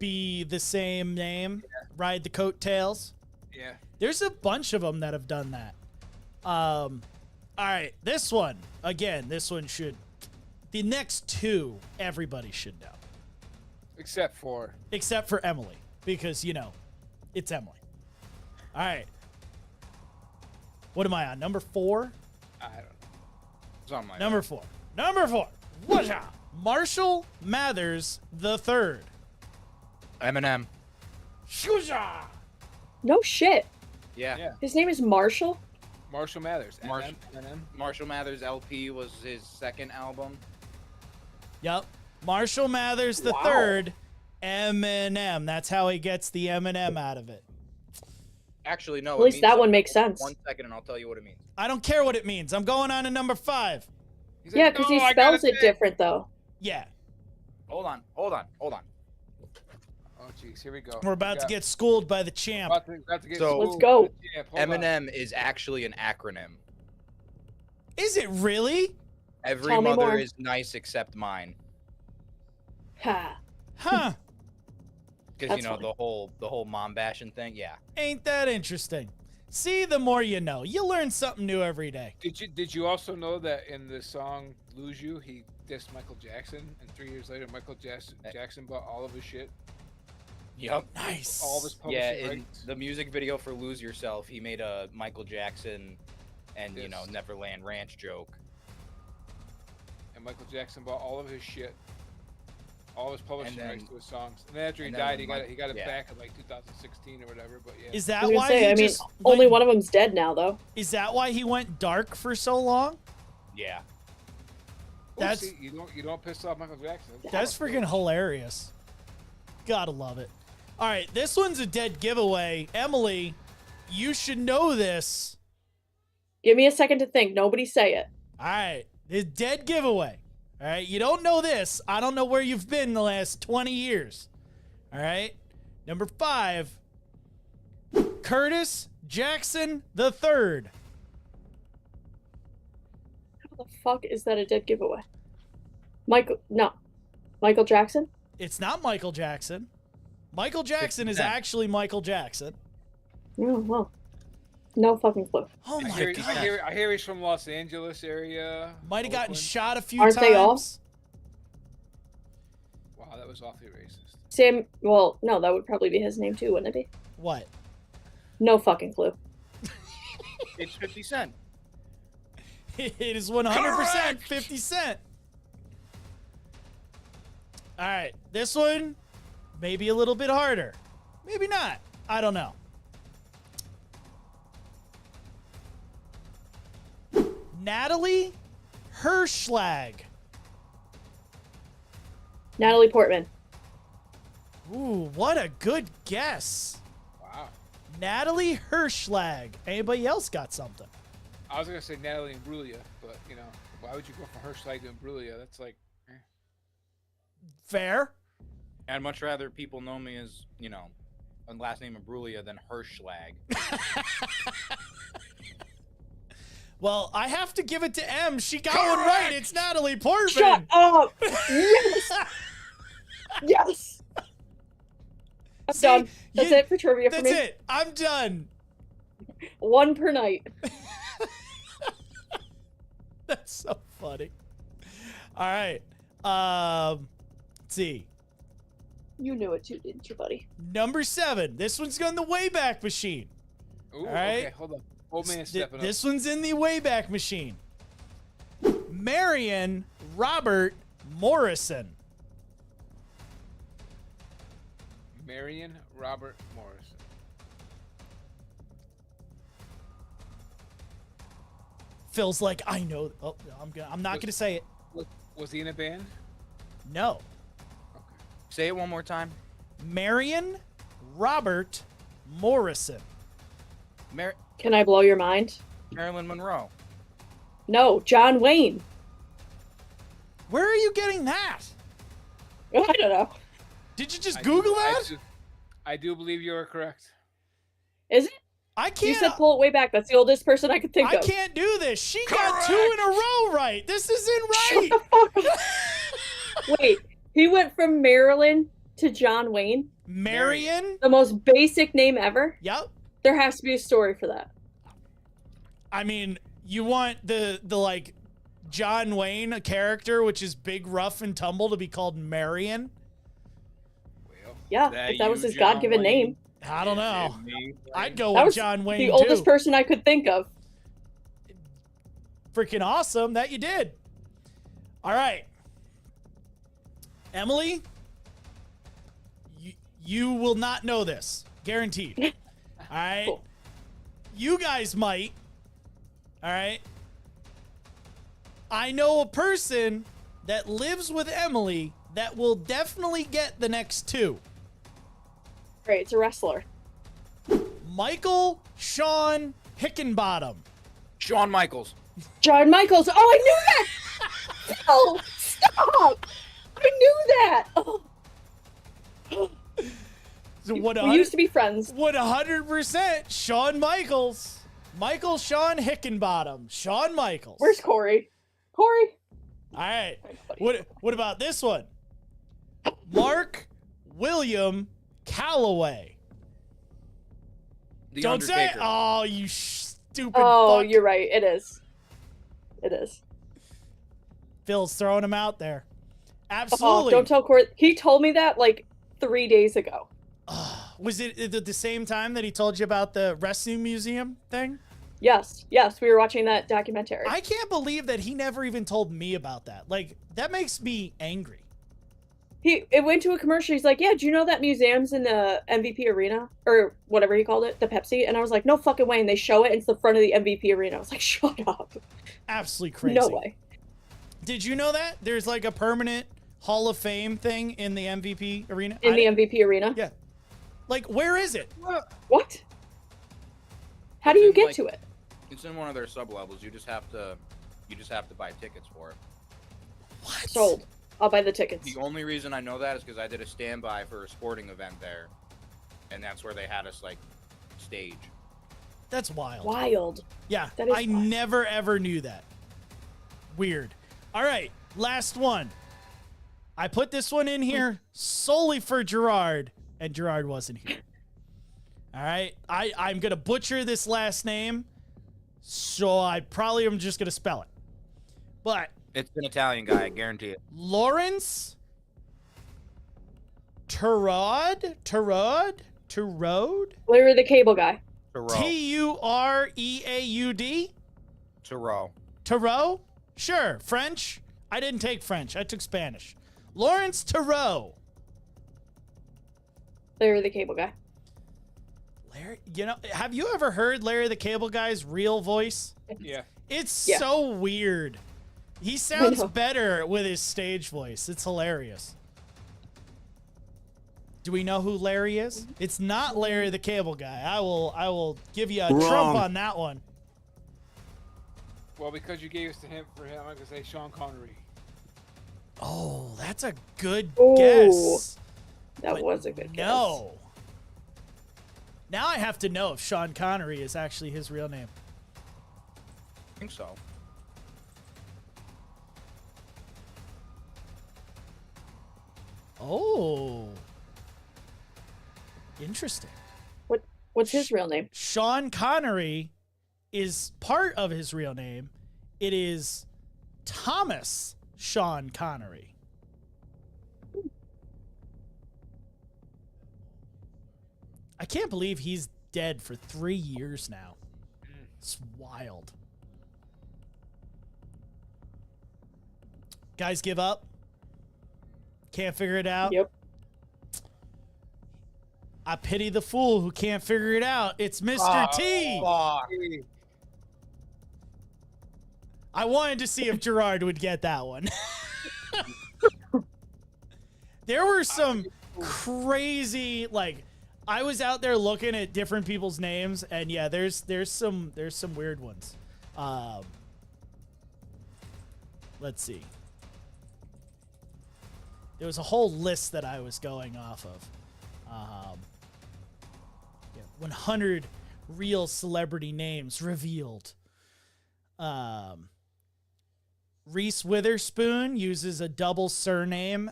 Be the same name, ride the coattails. yeah. There's a bunch of them that have done that. All right, this one again. This one should. The next two, everybody should know, Except for except for Emily, because it's Emily. All right. What am I on? Number 4. I don't know. Something like Number 4. Number 4. What's up? Marshall Mathers III. that. Eminem. Shusha! No shit. Yeah. Yeah. His name is Marshall. Marshall Mathers. Marshall. Eminem. Marshall Mathers LP was his second album. Yep. Marshall Mathers Wow. III. Eminem. That's how he gets the Eminem out of it. Actually, no. At it least means that one something. makes sense. 1 second, and I'll tell you what it means. I don't care what it means. I'm going on to number 5. He's Yeah, like, because "No, he I gotta spells it think." different though. Yeah. Hold on. Oh jeez, here we go. We're about to get schooled by the champ. About to get So- Let's schooled go. by the champ. Hold on. Eminem is actually an acronym. Is it really? Every Tell me mother more. is nice except mine. Ha. Huh. Because That's funny. the whole mom bashing thing. Yeah. Ain't that interesting? See, the more you know. You learn something new every day. Did you also know that in the song "Lose You" he dissed Michael Jackson, and 3 years later Michael Jackson bought all of his shit, Yep. Nice. all of his publishing Yeah, in rights. the music video for "Lose Yourself," he made a Michael Jackson and Yes. Neverland Ranch joke. And Michael Jackson bought all of his shit, all his publishing then- rights to his songs. And then after he and then died, when he got it yeah. back in like 2016 or whatever. But yeah, Is I that was gonna why say, he I mean, just only went- one of them's dead now though. Is that why he went dark for so long? Yeah. That's- see, you don't piss off Michael Jackson. That's freaking hilarious. Gotta love it. All right, this one's a dead giveaway. Emily, you should know this. Give me a second to think. Nobody say it. All right, the dead giveaway. All right, you don't know this. I don't know where you've been the last 20 years. All right, number 5, Curtis Jackson III. How the fuck is that a dead giveaway? Michael Jackson? It's not Michael Jackson. Michael Jackson is 50 Cent. actually Michael Jackson. Oh, well. No fucking clue. Oh my I god. hear he's from Los Angeles area. Might have gotten Oakland. shot a few Aren't times. they all? Wow, that was awfully racist. Well, no, that would probably be his name too, wouldn't it be? What? No fucking clue. It's 50 Cent. It is 100% 50 Cent. All right, this one maybe a little bit harder. Maybe not. I don't know. Natalie Hirschlag. Natalie Portman. Ooh, what a good guess. Wow. Natalie Hirschlag. Anybody else got something? I was gonna say Natalie Imbruglia, but why would you go from Hirschlag to Imbruglia? That's like, Fair. I'd much rather people know me as, a last name Imbruglia than Hirschlag. Well, I have to give it to M. She got one right. It's Natalie Portman. Shut up! Yes! Yes! I'm See, done. That's you- it for trivia for That's me. it. I'm done. One per night. That's so funny. All right. Let's see. You knew it too, didn't you, buddy? Number 7. This one's on the Wayback Machine. ooh, All right. okay, hold on. Old man Th- stepping up. This one's in the Wayback Machine. Marion Robert Morrison. Marion Robert Morrison. Phil's like, I know. Oh, I'm not gonna say it. Was he in a band? No. Say it one more time. Marion Robert Morrison. Can I blow your mind? Marilyn Monroe. No, John Wayne. Where are you getting that? I don't know. Did you just I Google do- that? I do believe you are correct. Is it? I You can't. said pull it way back. That's the oldest person I could think I of. can't do this. She got 2 in a row right. This isn't right. Shut the fuck up. Wait, he went from Maryland to John Wayne? Marion. The most basic name ever? Yep. There has to be a story for that. I mean, you want the like John Wayne, a character which is big, rough, and tumble, to be called Marion? Well, Yeah, That if that was you, his John God-given Wayne? name. I don't know. and me, I'd go That with was John Wayne the oldest too. person I could think of. Freaking awesome that you did. All right, Emily, you will not know this, guaranteed. All right, Cool. you guys might. All right, I know a person that lives with Emily that will definitely get the next 2. Great, it's a wrestler. Michael Sean Hickenbottom. Shawn Michaels. John Michaels. Oh, I knew that! Oh, stop! I knew that! Oh. So what? We used to be friends. 100% Shawn Michaels. Michael Sean Hickenbottom. Shawn Michaels. Where's Corey? Corey? All right. What about this one? Mark William Calloway. The Don't say it. Undertaker. Oh, you stupid Oh, fuck. you're right. It is. It is. Phil's throwing him out there. Oh, Absolutely. don't tell Corey. He told me that like 3 days ago. Was it at the same time that he told you about the wrestling museum thing? Yes, we were watching that documentary. I can't believe that he never even told me about that. Like, that makes me angry. It went to a commercial. He's like, yeah, do you know that museum's in the MVP arena? Or whatever he called it, the Pepsi? And I was like, no fucking way. And they show it, and it's the front of the MVP arena. I was like, shut up. Absolutely crazy. No way. Did you know that? There's like a permanent Hall of Fame thing in the MVP arena? In the MVP arena? Yeah. Like, where is it? What? How do It's you in, get like- to it? It's in one of their sub levels. You just have to buy tickets for it. What? Sold. I'll buy the tickets. The only reason I know that is because I did a standby for a sporting event there, and that's where they had us like stage. That's wild. Wild. Yeah, That is I wild. never ever knew that. Weird. All right, last one. I put this one in here solely for Gerard, and Gerard wasn't here. All right, I'm gonna butcher this last name, so I probably am just gonna spell it. But It's an Italian guy, I guarantee it. Lawrence Turod, Larry the Cable Guy. Tureaud. Tureaud. Tureaud. Tarot? Sure. French? I didn't take French. I took Spanish. Lawrence Tarot. Larry the Cable Guy. Larry, have you ever heard Larry the Cable Guy's real voice? Yeah. It's Yeah. so weird. He sounds know. better with his stage voice. It's hilarious. Do we know who Larry is? It's not Larry the Cable Guy. I will give you a trump Wrong. on that one. Well, because you gave us the hint for him, I'm gonna say Sean Connery. Oh, that's a good Ooh, guess. That But was a good guess. No. Now I have to know if Sean Connery is actually his real name. I think so. Oh. Interesting. What's his real name? Sean Connery is part of his real name. It is Thomas Sean Connery. I can't believe he's dead for 3 years now. It's wild. Guys give up. Can't figure it out. Yep. I pity the fool who can't figure it out. It's Mr. T. Fuck. I wanted to see if Gerard would get that one. There were some crazy, like, I was out there looking at different people's names, and yeah, there's some weird ones. Let's see. There was a whole list that I was going off of. 100 real celebrity names revealed. Reese Witherspoon uses a double surname.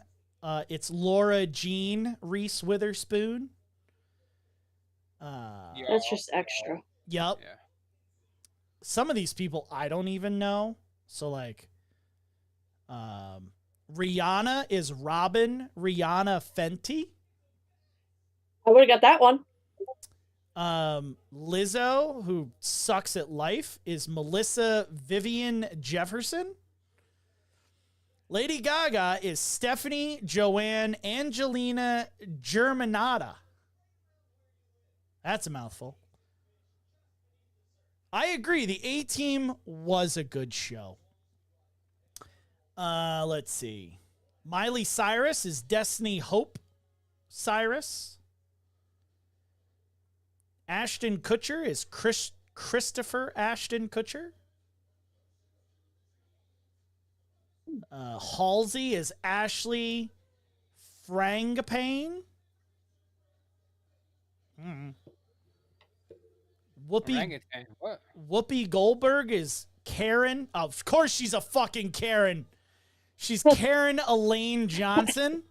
It's Laura Jean Reese Witherspoon. That's just extra. Yep. Yeah. Some of these people I don't even know. So like, Rihanna is Robin Rihanna Fenty. I would have got that one. Lizzo, who sucks at life, is Melissa Vivian Jefferson. Lady Gaga is Stephanie Joanne Angelina Germanata. That's a mouthful. I agree. The A-Team was a good show. Let's see. Miley Cyrus is Destiny Hope Cyrus. Ashton Kutcher is Christopher Ashton Kutcher. Halsey is Ashley Frangipane. Orangutan. What? Whoopi Goldberg is Karen. Oh, of course she's a fucking Karen. She's Karen Elaine Johnson.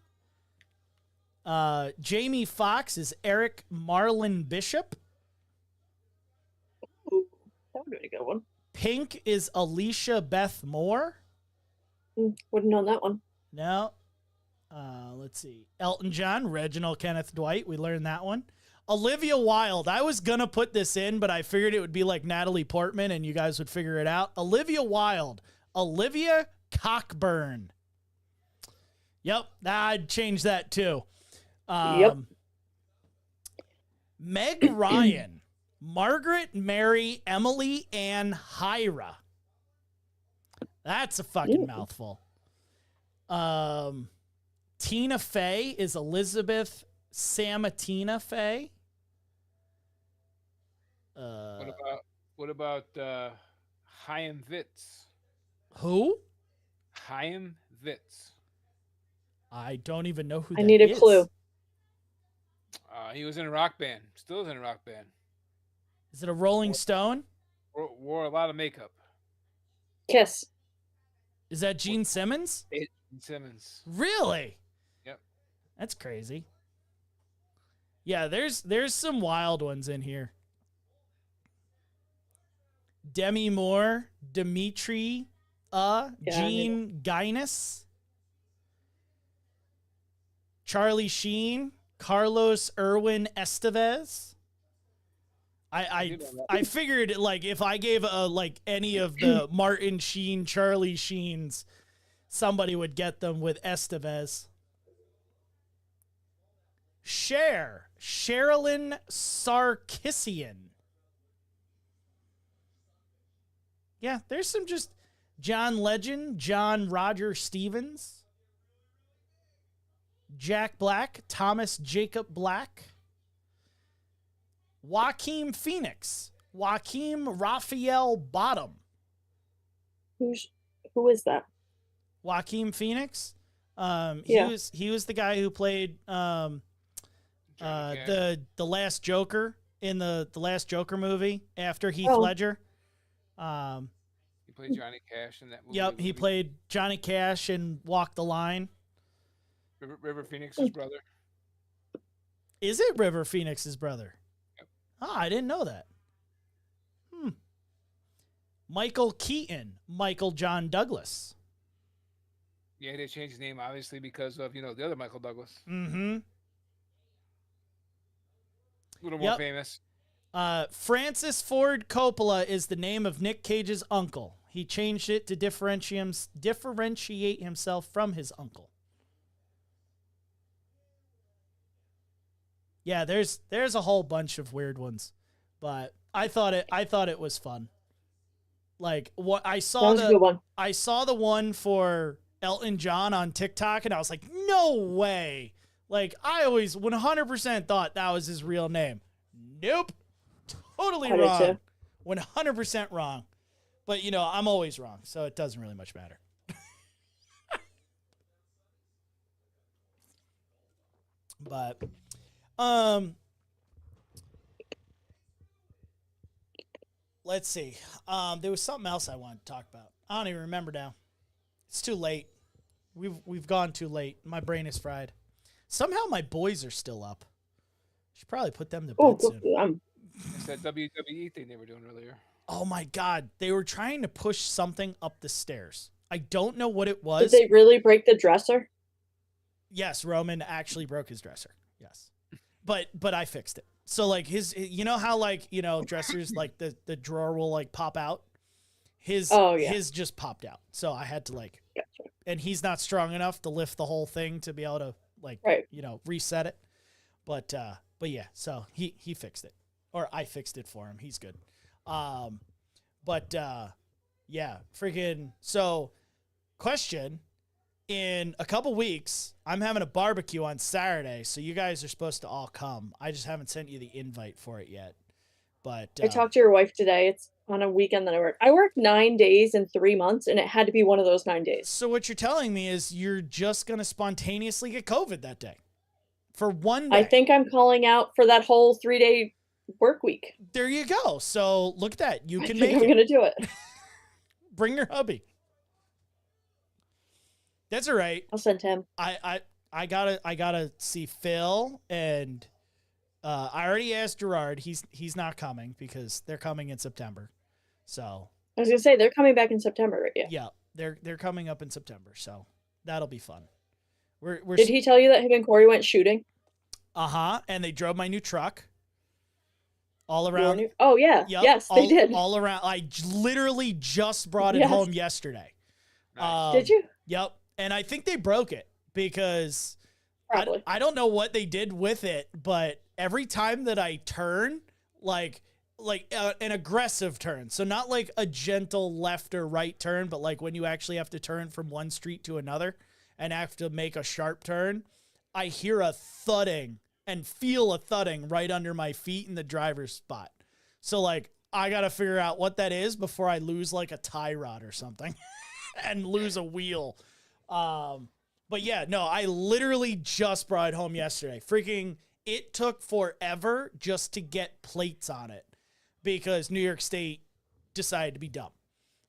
Jamie Foxx is Eric Marlon Bishop. Ooh, that would be a good one. Pink is Alicia Beth Moore. Wouldn't known that one. No. Let's see. Elton John, Reginald Kenneth Dwight. We learned that one. Olivia Wilde. I was going to put this in, but I figured it would be like Natalie Portman and you guys would figure it out. Olivia Wilde. Olivia Cockburn. Yep. I'd change that too. Yep. Meg Ryan. Margaret Mary Emily Ann Hyra. That's a fucking mouthful. Tina Fey is Elizabeth Samatina Fey. What about Chaim Vitz? Who? Chaim Vitz. I don't even know who I that need a is. clue. He was in a rock band. Still is in a rock band. Is it a Rolling Stone? Wore a lot of makeup. Kiss. Is that Gene Simmons? Simmons. Really? Yep. That's crazy. Yeah, there's some wild ones in here. Demi Moore, Dimitri, Gene Guinness, Charlie Sheen, Carlos Irwin Estevez. I figured like if I gave like any of the Martin Sheen, Charlie Sheens, somebody would get them with Estevez. Sherilyn Sarkisian. Yeah, there's some just John Legend, John Roger Stevens, Jack Black, Thomas Jacob Black, Joaquin Phoenix, Joaquin Raphael Bottom. Who is that? Joaquin Phoenix. Yeah. He was the guy who played the last Joker in the last Joker movie after Heath Ledger. He played Johnny Cash in that movie. Yep, he played Johnny Cash in Walk the Line. River Phoenix's brother. Is it River Phoenix's brother? Yep. Oh, I didn't know that. Michael Keaton, Michael John Douglas. Yeah, they changed his name obviously because of the other Michael Douglas. Mm-hmm. A little more famous. Francis Ford Coppola is the name of Nick Cage's uncle. He changed it to differentiate himself from his uncle. Yeah, there's a whole bunch of weird ones, but I thought it was fun. Like what I saw That was a good one. I saw the one for Elton John on TikTok, and I was like, no way. Like I always 100% thought that was his real name. Nope, totally I did wrong. too. 100% wrong. But you know, I'm always wrong, so it doesn't really much matter. But let's see. There was something else I wanted to talk about. I don't even remember now. It's too late. We've gone too late. My brain is fried. Somehow my boys are still up. Should probably put them to Oh, bed soon. It's that WWE thing they were doing earlier. Oh my God. They were trying to push something up the stairs. I don't know what it Did was. they really break the dresser? Yes, Roman actually broke his dresser. Yes. But I fixed it. So like you know how like, you know, dressers like the drawer will like pop out? His just popped out. So I had to like Gotcha. and he's not strong enough to lift the whole thing to be able to like Right. you know, reset it. But yeah, so he fixed it. Or I fixed it for him. He's good. Yeah, freaking. So, question: in a couple weeks, I'm having a barbecue on Saturday, so you guys are supposed to all come. I just haven't sent you the invite for it yet. But I talked to your wife today. It's on a weekend that I work. I worked 9 days in 3 months, and it had to be one of those 9 days. So what you're telling me is you're just gonna spontaneously get COVID that day, for one day. I think I'm calling out for that whole 3-day work week. There you go. So look at that. You I can think make I'm it. gonna do it. Bring your hubby. That's all right. I'll send him. I gotta see Phil, and I already asked Gerard. He's not coming because they're coming in September. So I was gonna say they're coming back in September, right? Yeah. yeah, they're coming up in September. So that'll be fun. We're Did he tell you that him and Corey went shooting? and they drove my new truck all Your around. new- Oh yeah. Yep, Yes, they did. all around. Literally just brought it Yes. home yesterday. Nice. Did you? Yep, and I think they broke it because Probably. I don't know what they did with it, but every time that I turn, like an aggressive turn, so not like a gentle left or right turn, but like when you actually have to turn from one street to another and have to make a sharp turn, I hear a thudding and feel a thudding right under my feet in the driver's spot. So like I got to figure out what that is before I lose like a tie rod or something and lose a wheel. But yeah, no, I literally just brought it home yesterday. Freaking, it took forever just to get plates on it because New York State decided to be dumb.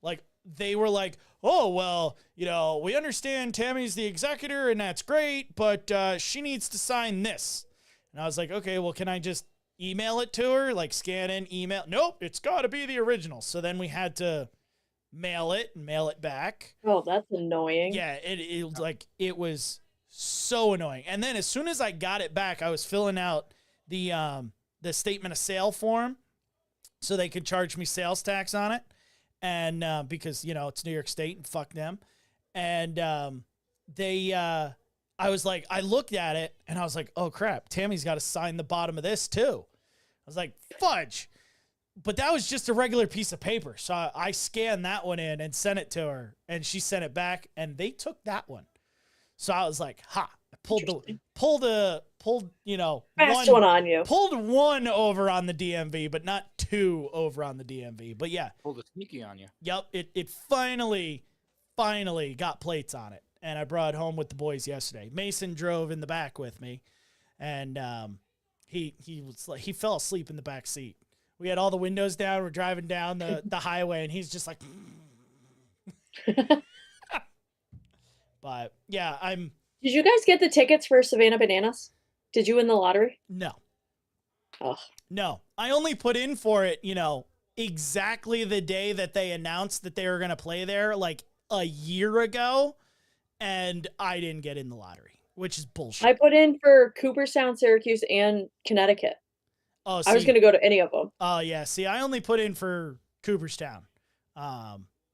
Like, they were like, oh, well, you know, we understand Tammy's the executor and that's great, but she needs to sign this. And I was like, okay, well, can I just email it to her? Like, scan in, email? Nope, it's got to be the original. So then we had to mail it and mail it back. Oh, that's annoying. Yeah, it was so annoying. And then as soon as I got it back, I was filling out the statement of sale form so they could charge me sales tax on it. And because, you know, it's New York State and fuck them. And I was like, I looked at it and I was like, oh crap, Tammy's got to sign the bottom of this too. I was like, fudge. But that was just a regular piece of paper. So I scanned that one in and sent it to her, and she sent it back, and they took that one. So I was like, ha, I pulled, you know, Fast one on you. pulled one over on the DMV, but not two over on the DMV. But yeah, Pulled a sneaky on you. yep, it finally got plates on it, and I brought it home with the boys yesterday. Mason drove in the back with me, and he fell asleep in the back seat. We had all the windows down. We're driving down the highway, and he's just like. But yeah, Did you guys get the tickets for Savannah Bananas? Did you win the lottery? no. Oh, No, I only put in for it, you know, exactly the day that they announced that they were going to play there, like a year ago, and I didn't get in the lottery, which is bullshit. I put in for Cooperstown, Syracuse, and Connecticut. Oh, I was going to go to any of them. Oh yeah, see, I only put in for Cooperstown,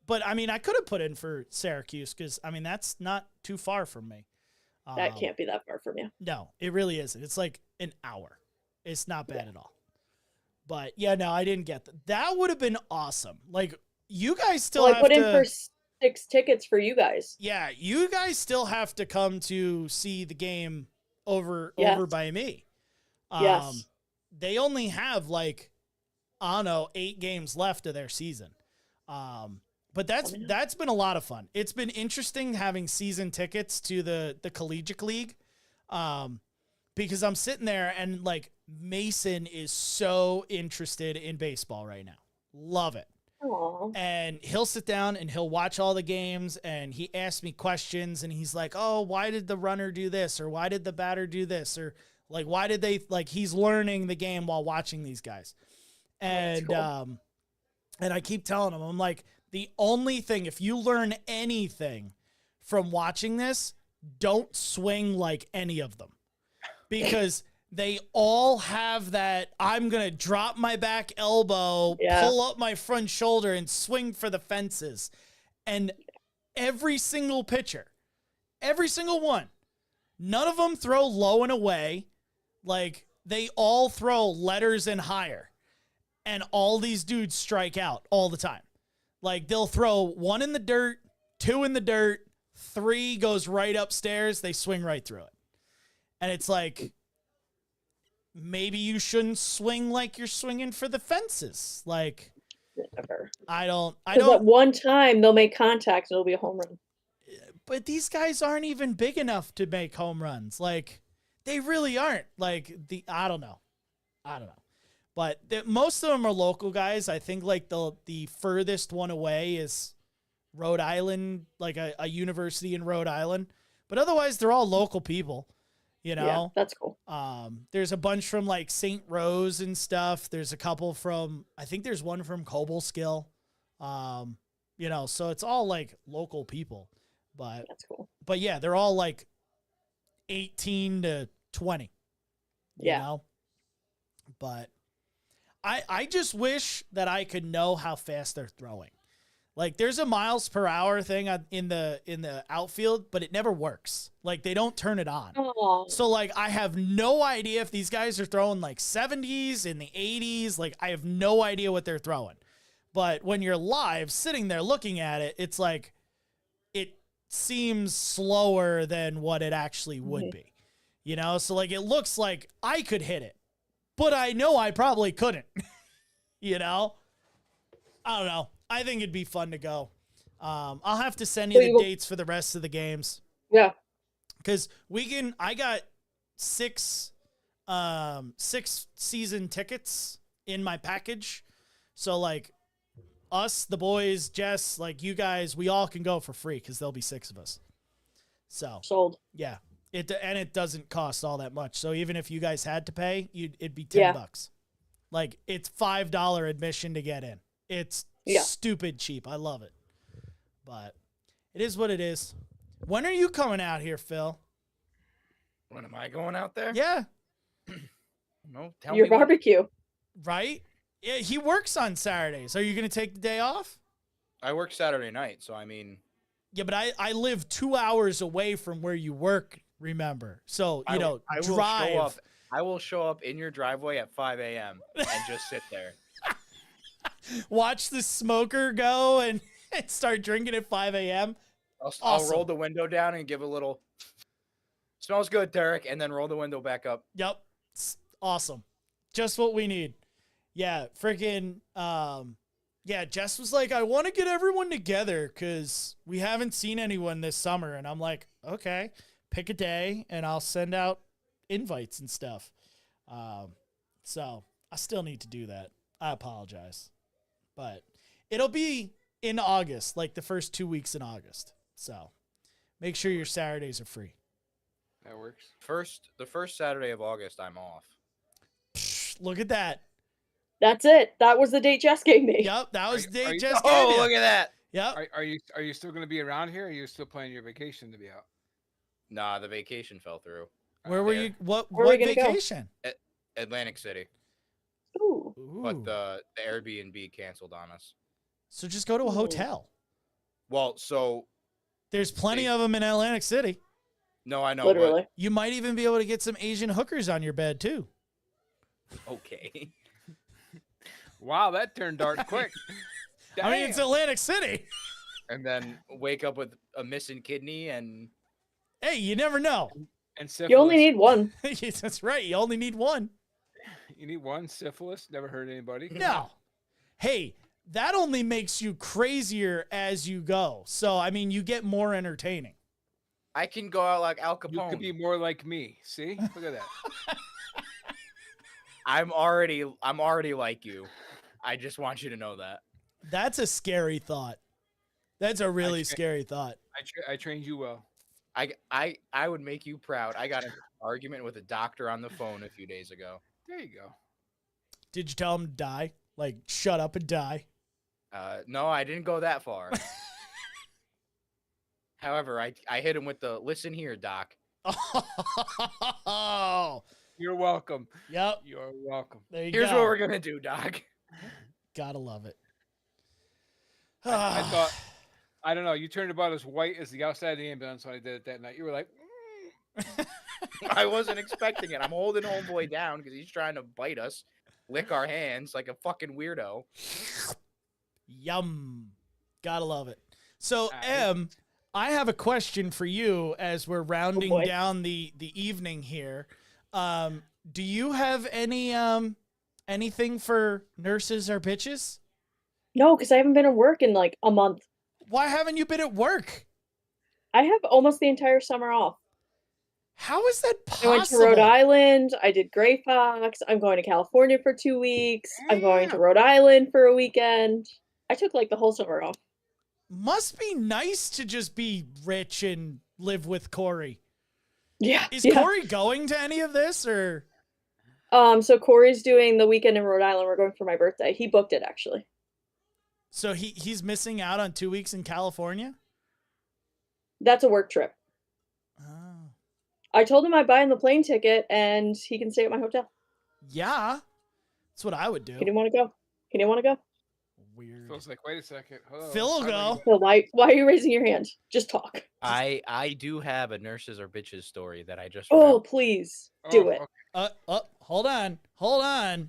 but I mean, I could have put in for Syracuse because I mean that's not too far from me. That can't be that far from you. No, it really isn't. It's like an hour. It's not bad at all. But yeah, no, I didn't get that. That would have been awesome. Like you guys still Well, I have put in to. for 6 tickets for you guys. Yeah, you guys still have to come to see the game over Yes. by me. Yes. They only have like I don't know 8 games left of their season. But that's been a lot of fun. It's been interesting having season tickets to the collegiate league. Because I'm sitting there and like Mason is so interested in baseball right now. Love it. Aww. And he'll sit down and he'll watch all the games and he asks me questions and he's like, oh, why did the runner do this? Or why did the batter do this? Or like, why did they like, he's learning the game while watching these guys. And, cool. And I keep telling him, I'm like, the only thing, if you learn anything from watching this, don't swing like any of them because they all have that. I'm going to drop my back elbow, pull up my front shoulder and swing for the fences. And every single pitcher, every single one, none of them throw low and away. Like they all throw letters and higher. And all these dudes strike out all the time. Like they'll throw 1 in the dirt, 2 in the dirt, 3 goes right upstairs. They swing right through it. And it's like, maybe you shouldn't swing like you're swinging for the fences. Like, Never. I don't. Because at one time they'll make contact and it'll be a home run. But these guys aren't even big enough to make home runs. Like, they really aren't. Like, I don't know. But most of them are local guys. I think like the furthest one away is Rhode Island, like a university in Rhode Island. But otherwise, they're all local people, you know? Yeah, that's cool. There's a bunch from like St. Rose and stuff. There's a couple from, I think there's one from Cobleskill. You know, so it's all like local people. But that's cool. But yeah, they're all like 18 to 20. You know? But I just wish that I could know how fast they're throwing. Like there's a miles per hour thing in the outfield, but it never works. Like they don't turn it on. Aww. So like I have no idea if these guys are throwing like 70s in the 80s. Like I have no idea what they're throwing. But when you're live sitting there looking at it, it's like it seems slower than what it actually would be. You know, so like it looks like I could hit it. But I know I probably couldn't, you know? I don't know. I think it'd be fun to go. I'll have to send you the dates for the rest of the games. Yeah. Because I got 6 season tickets in my package. So like us, the boys, Jess, like you guys, we all can go for free because there'll be 6 of us. So sold. Yeah. It doesn't cost all that much. So even if you guys had to pay, it'd be $10. Like it's $5 admission to get in. It's stupid cheap. I love it. But it is what it is. When are you coming out here, Phil? When am I going out there? Yeah. No, tell Your me when. barbecue. Right? Yeah, he works on Saturdays. Are you going to take the day off? I work Saturday night, so I mean. Yeah, but I live 2 hours away from where you work, remember? So, I drive. I will show up in your driveway at 5 a.m. and just sit there. Watch the smoker go and start drinking at 5 a.m. I'll roll the window down and give a little, smells good, Derek, and then roll the window back up. Yep. It's awesome. Just what we need. Yeah, freaking, Jess was like, I want to get everyone together because we haven't seen anyone this summer. And I'm like, okay, pick a day and I'll send out invites and stuff. So I still need to do that. I apologize. But it'll be in August, like the first 2 weeks in August. So make sure your Saturdays are free. That works. The first Saturday of August, I'm off. Look at that. That's it. That was the date Jess gave me. Yep, that was the date Jess gave Oh, you. look at that. Yep. Are you still going to be around here? Or are you still planning your vacation to be out? Nah, the vacation fell through. Where were you? What Where are we gonna vacation? Atlantic City. Ooh. Ooh. But the Airbnb canceled on us. So just go to a hotel. Well, so There's plenty They- of them in Atlantic City. no, I know. Literally. You might even be able to get some Asian hookers on your bed too. But, okay. Wow, that turned dark quick. I mean, it's Damn. Atlantic City. And then wake up with a missing kidney and Hey, you never know. And You only syphilis. need one. Yes, that's right. You only need one. You need one syphilis. Never hurt anybody. No. Hey, that only makes you crazier as you go. So, I mean, you get more entertaining. I can go out like Al You Capone. could be more like me. See? Look at that. I'm already like you. I just want you to know that. That's a scary thought. That's a really tra- scary thought. I trained you well. I would make you proud. I got an argument with a doctor on the phone a few days ago. There you go. Did you tell him to die? Like, shut up and die? No, I didn't go that far. However, I hit him with the listen here, doc. Oh, You're welcome. yep. You're welcome. There you Here's go. what we're gonna do, doc. Gotta love it. I thought, I don't know. You turned about as white as the outside of the ambulance when I did it that night. You were like, I wasn't expecting it. I'm holding homeboy down because he's trying to bite us, lick our hands like a fucking weirdo. Yum. Gotta love it. So, Alright. Em, I have a question for you as we're rounding boy. down the evening here. Do you have any anything for nurses or bitches? No, because I haven't been at work in like a month. Why haven't you been at work? I have almost the entire summer off. How is that I possible? went to Rhode Island. I did Gray Fox. I'm going to California for 2 weeks. I'm going to Rhode Island for a weekend. I took like the whole summer off. Must be nice to just be rich and live with Corey. Yeah. Is yeah. Corey going to any of this or? So Corey's doing the weekend in Rhode Island. We're going for my birthday. He booked it actually. So he's missing out on 2 weeks in California? That's a work trip. Oh. I told him I'd buy him the plane ticket and he can stay at my hotel. Yeah. That's what I would do. He didn't want to go. He didn't want to go. Weird. Phil's like, wait a second. Hold on. Phil will I'm gonna go. So why are you raising your hand? Just talk. I do have a nurses or bitches story that I just Oh, remembered. please Oh, do it. okay. Hold on. Hold on.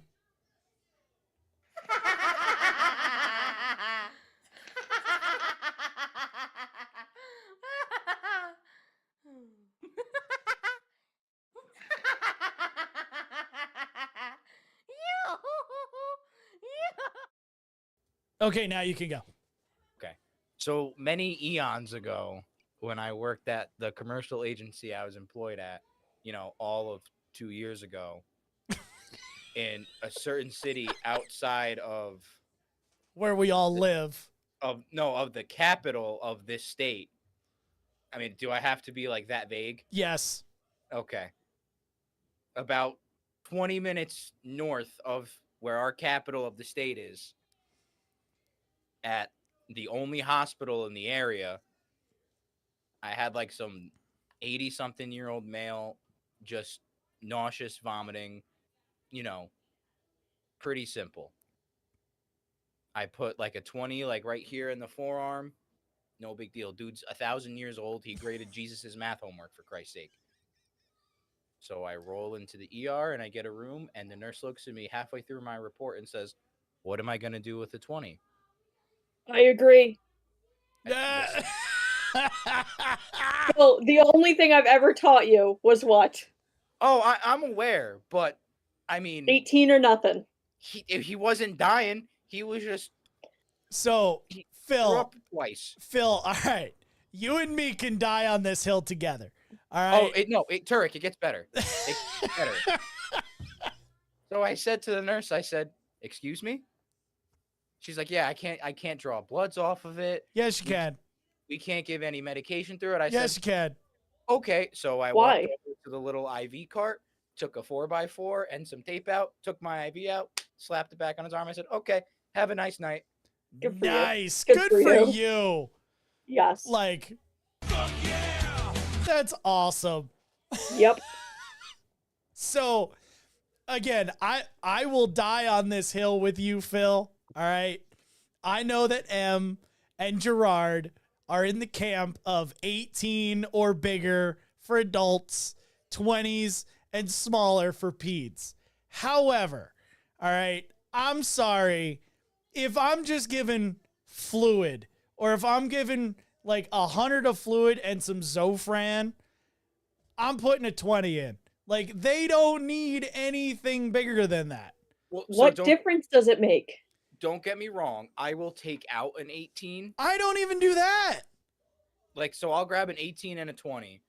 Okay, now you can go. So many eons ago, when I worked at the commercial agency I was employed at, all of 2 years ago, in a certain city outside of Where we all live. the capital of this state. I mean, do I have to be like that vague? Yes. Okay. About 20 minutes north of where our capital of the state is, at the only hospital in the area, I had like some 80-something-year-old male, just nauseous, vomiting, pretty simple. I put like a 20 like right here in the forearm. No big deal. Dude's 1,000 years old. He graded Jesus's math homework, for Christ's sake. So I roll into the ER and I get a room, and the nurse looks at me halfway through my report and says, "What am I going to do with the 20?" I agree. Ah. Well, the only thing I've ever taught you was what? Oh, I'm aware, but I mean, 18 or nothing. he wasn't dying. He was just So, threw Phil, up twice. all right. You and me can die on this hill together. All right. Turek, it gets better. It gets better. So I said to the nurse, I said, "Excuse me?" She's like, "Yeah, I can't draw bloods off of it. Yes, you can. We can't give any medication through it." I Yes, said, you can. "Okay." So I Why? walked over to the little IV cart, took a 4x4 and some tape out, took my IV out, slapped it back on his arm. I said, "Okay, have a nice night." Good for you. Nice. Good Good for for you. you. Yes. Like, that's awesome. Yep. So, again, I will die on this hill with you, Phil. All right. I know that Em and Gerard are in the camp of 18 or bigger for adults, 20s and smaller for peds. However, all right, I'm sorry if I'm just given fluid or if I'm given like 100 of fluid and some Zofran, I'm putting a 20 in. Like, they don't need anything bigger than that. Well, so What don't, difference does it make? don't get me wrong. I will take out an 18. I don't even do that. Like, so I'll grab an 18 and a 20.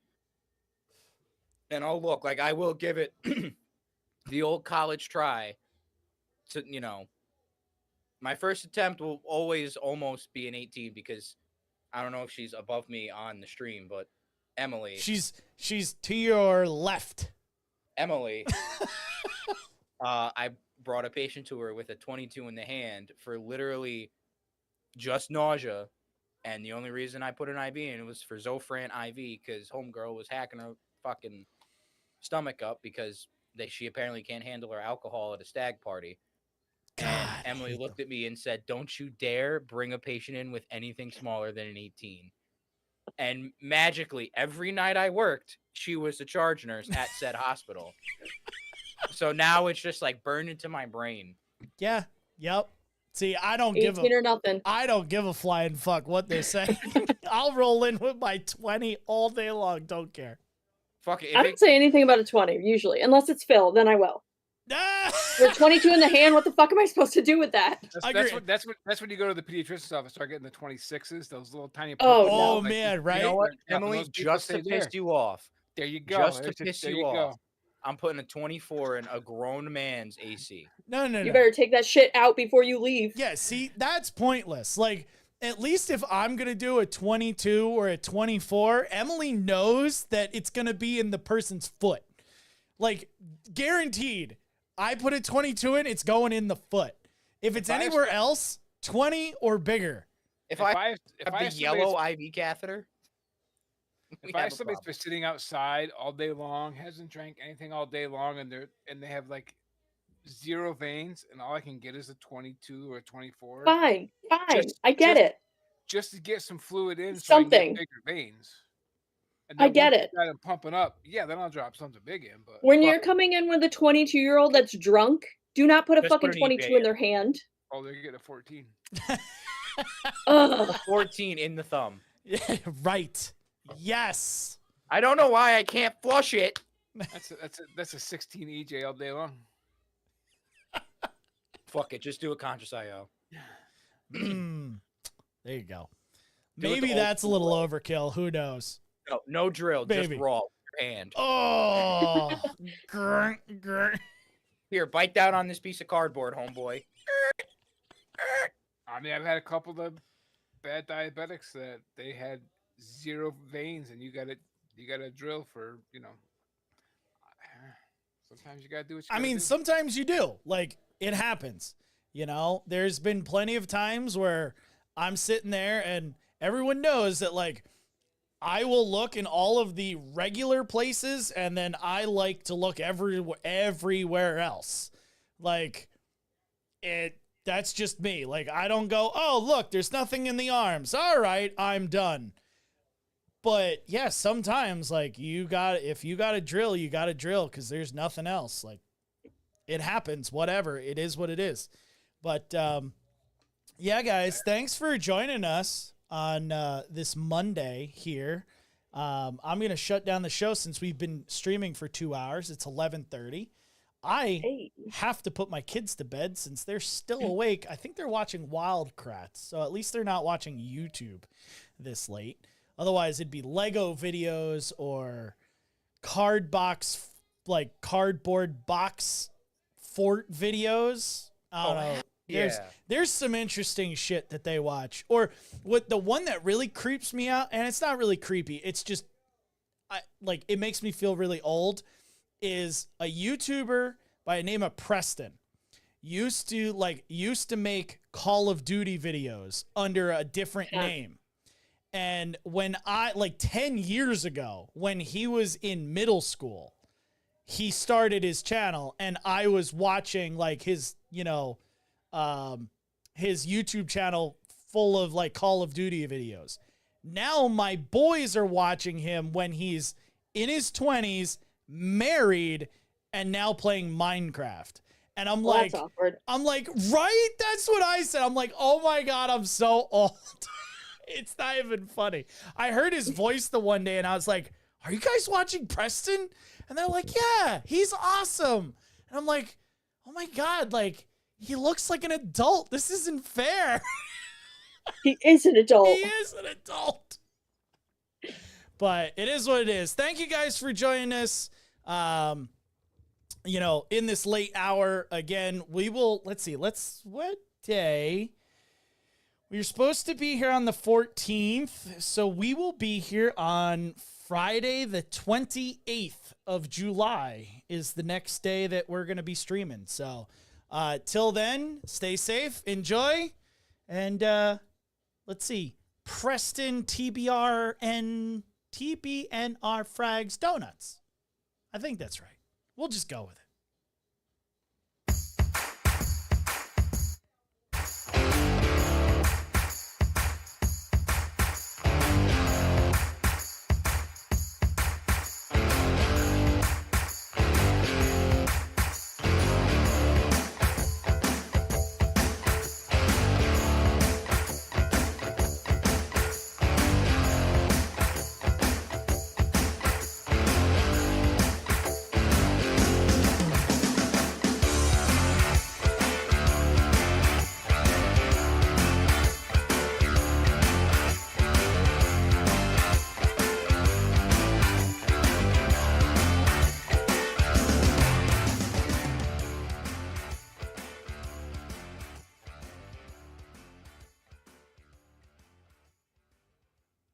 And I'll look. Like, I will give it the old college try to, you know. My first attempt will always almost be an 18 because I don't know if she's above me on the stream, but Emily. She's to your left. Emily. I brought a patient to her with a 22 in the hand for literally just nausea. And the only reason I put an IV in was for Zofran IV because homegirl was hacking her fucking stomach up because she apparently can't handle her alcohol at a stag party. God, And Emily looked at me and said, "Don't you dare bring a patient in with anything smaller than an 18." And magically, every night I worked, she was the charge nurse at said hospital. So now it's just like burned into my brain. Yeah. Yep. See, I don't give 18 a or nothing. I don't give a flying fuck what they say. I'll roll in with my 20 all day long. Don't care. Fuck it. I don't say anything about a 20 usually, unless it's Phil. Then I will. Ah! With 22 in the hand, what the fuck am I supposed to do with that? That's when you go to the pediatrician's office, start getting the 26s, those little tiny. Oh, purple no. Oh ones, like, man, right? You know what, Yeah, Emily? those people Just stay to there. piss you off. There you go. Just to There's piss there you you go. off. I'm putting a 24 in a grown man's AC. No. You better take that shit out before you leave. Yeah, see, that's pointless. Like, at least if I'm going to do a 22 or a 24, Emily knows that it's going to be in the person's foot. Like, guaranteed. I put a 22 in, it's going in the foot. If it's If I have anywhere else, 20 or bigger. If I have have the somebody yellow that's- IV catheter, we if I have have a somebody that's problem. been sitting outside all day long, hasn't drank anything all day long, and they have like 0 veins, and all I can get is a 22 or a 24, Fine. Just- I get just- it. just to get some fluid in, so I can Something. get bigger veins. And I then get once it. got them pumping up, yeah, then I'll drop something big in. But When fuck you're it. coming in with a 22-year-old that's drunk, do not put a Just fucking put an 22 eBay in their hand. Oh, they're getting a 14. Ugh. 14 in the thumb. Right. Yes. I don't know why I can't flush it. That's a 16 EJ all day long. Fuck it, just do a conscious IO. Mm. There you go. Do it the Maybe old that's a school little way. overkill. Who knows? No drill, just Baby. raw with your hand. Oh. Grr, grr. Here, bite down on this piece of cardboard, homeboy. I mean, I've had a couple of bad diabetics that they had 0 veins, and you got to drill for, you know. Sometimes you got to do what you I gotta mean, do. sometimes you do. Like, it happens. You know, there's been plenty of times where I'm sitting there and everyone knows that, like, I will look in all of the regular places and then I like to look everywhere else. Like, that's just me. Like, I don't go, oh, look, there's nothing in the arms. All right, I'm done. But yeah, sometimes like if you got to drill, you got to drill because there's nothing else. Like, it happens, whatever. It is what it is. But yeah, guys, thanks for joining us on this Monday here. I'm going to shut down the show since we've been streaming for 2 hours. It's 11:30. I Hey. have to put my kids to bed since they're still awake. I think they're watching Wildcrats, so at least they're not watching YouTube this late. Otherwise, it'd be Lego videos or cardboard box fort videos. I don't know. There's some interesting shit that they watch. Or what the one that really creeps me out, and it's not really creepy. It's just it makes me feel really old, is a YouTuber by the name of Preston. Used to make Call of Duty videos under a different name. And when 10 years ago, when he was in middle school, he started his channel and I was watching his YouTube channel full of Call of Duty videos. Now my boys are watching him when he's in his 20s, married, and now playing Minecraft. And I'm Well, like, that's awkward. right? That's what I said. I'm like, oh my God, I'm so old. It's not even funny. I heard his voice the one day and I was like, are you guys watching Preston? And they're like, yeah, he's awesome. And I'm like, oh my God, like, he looks like an adult. This isn't fair. He is an adult. He is an adult. But it is what it is. Thank you guys for joining us. You know, in this late hour again, we will, what day? We're supposed to be here on the 14th. So we will be here on Friday, the 28th of July is the next day that we're going to be streaming. So, till then, stay safe, enjoy. And, let's see, Preston TBR and TBNR Frags Donuts. I think that's right. We'll just go with it.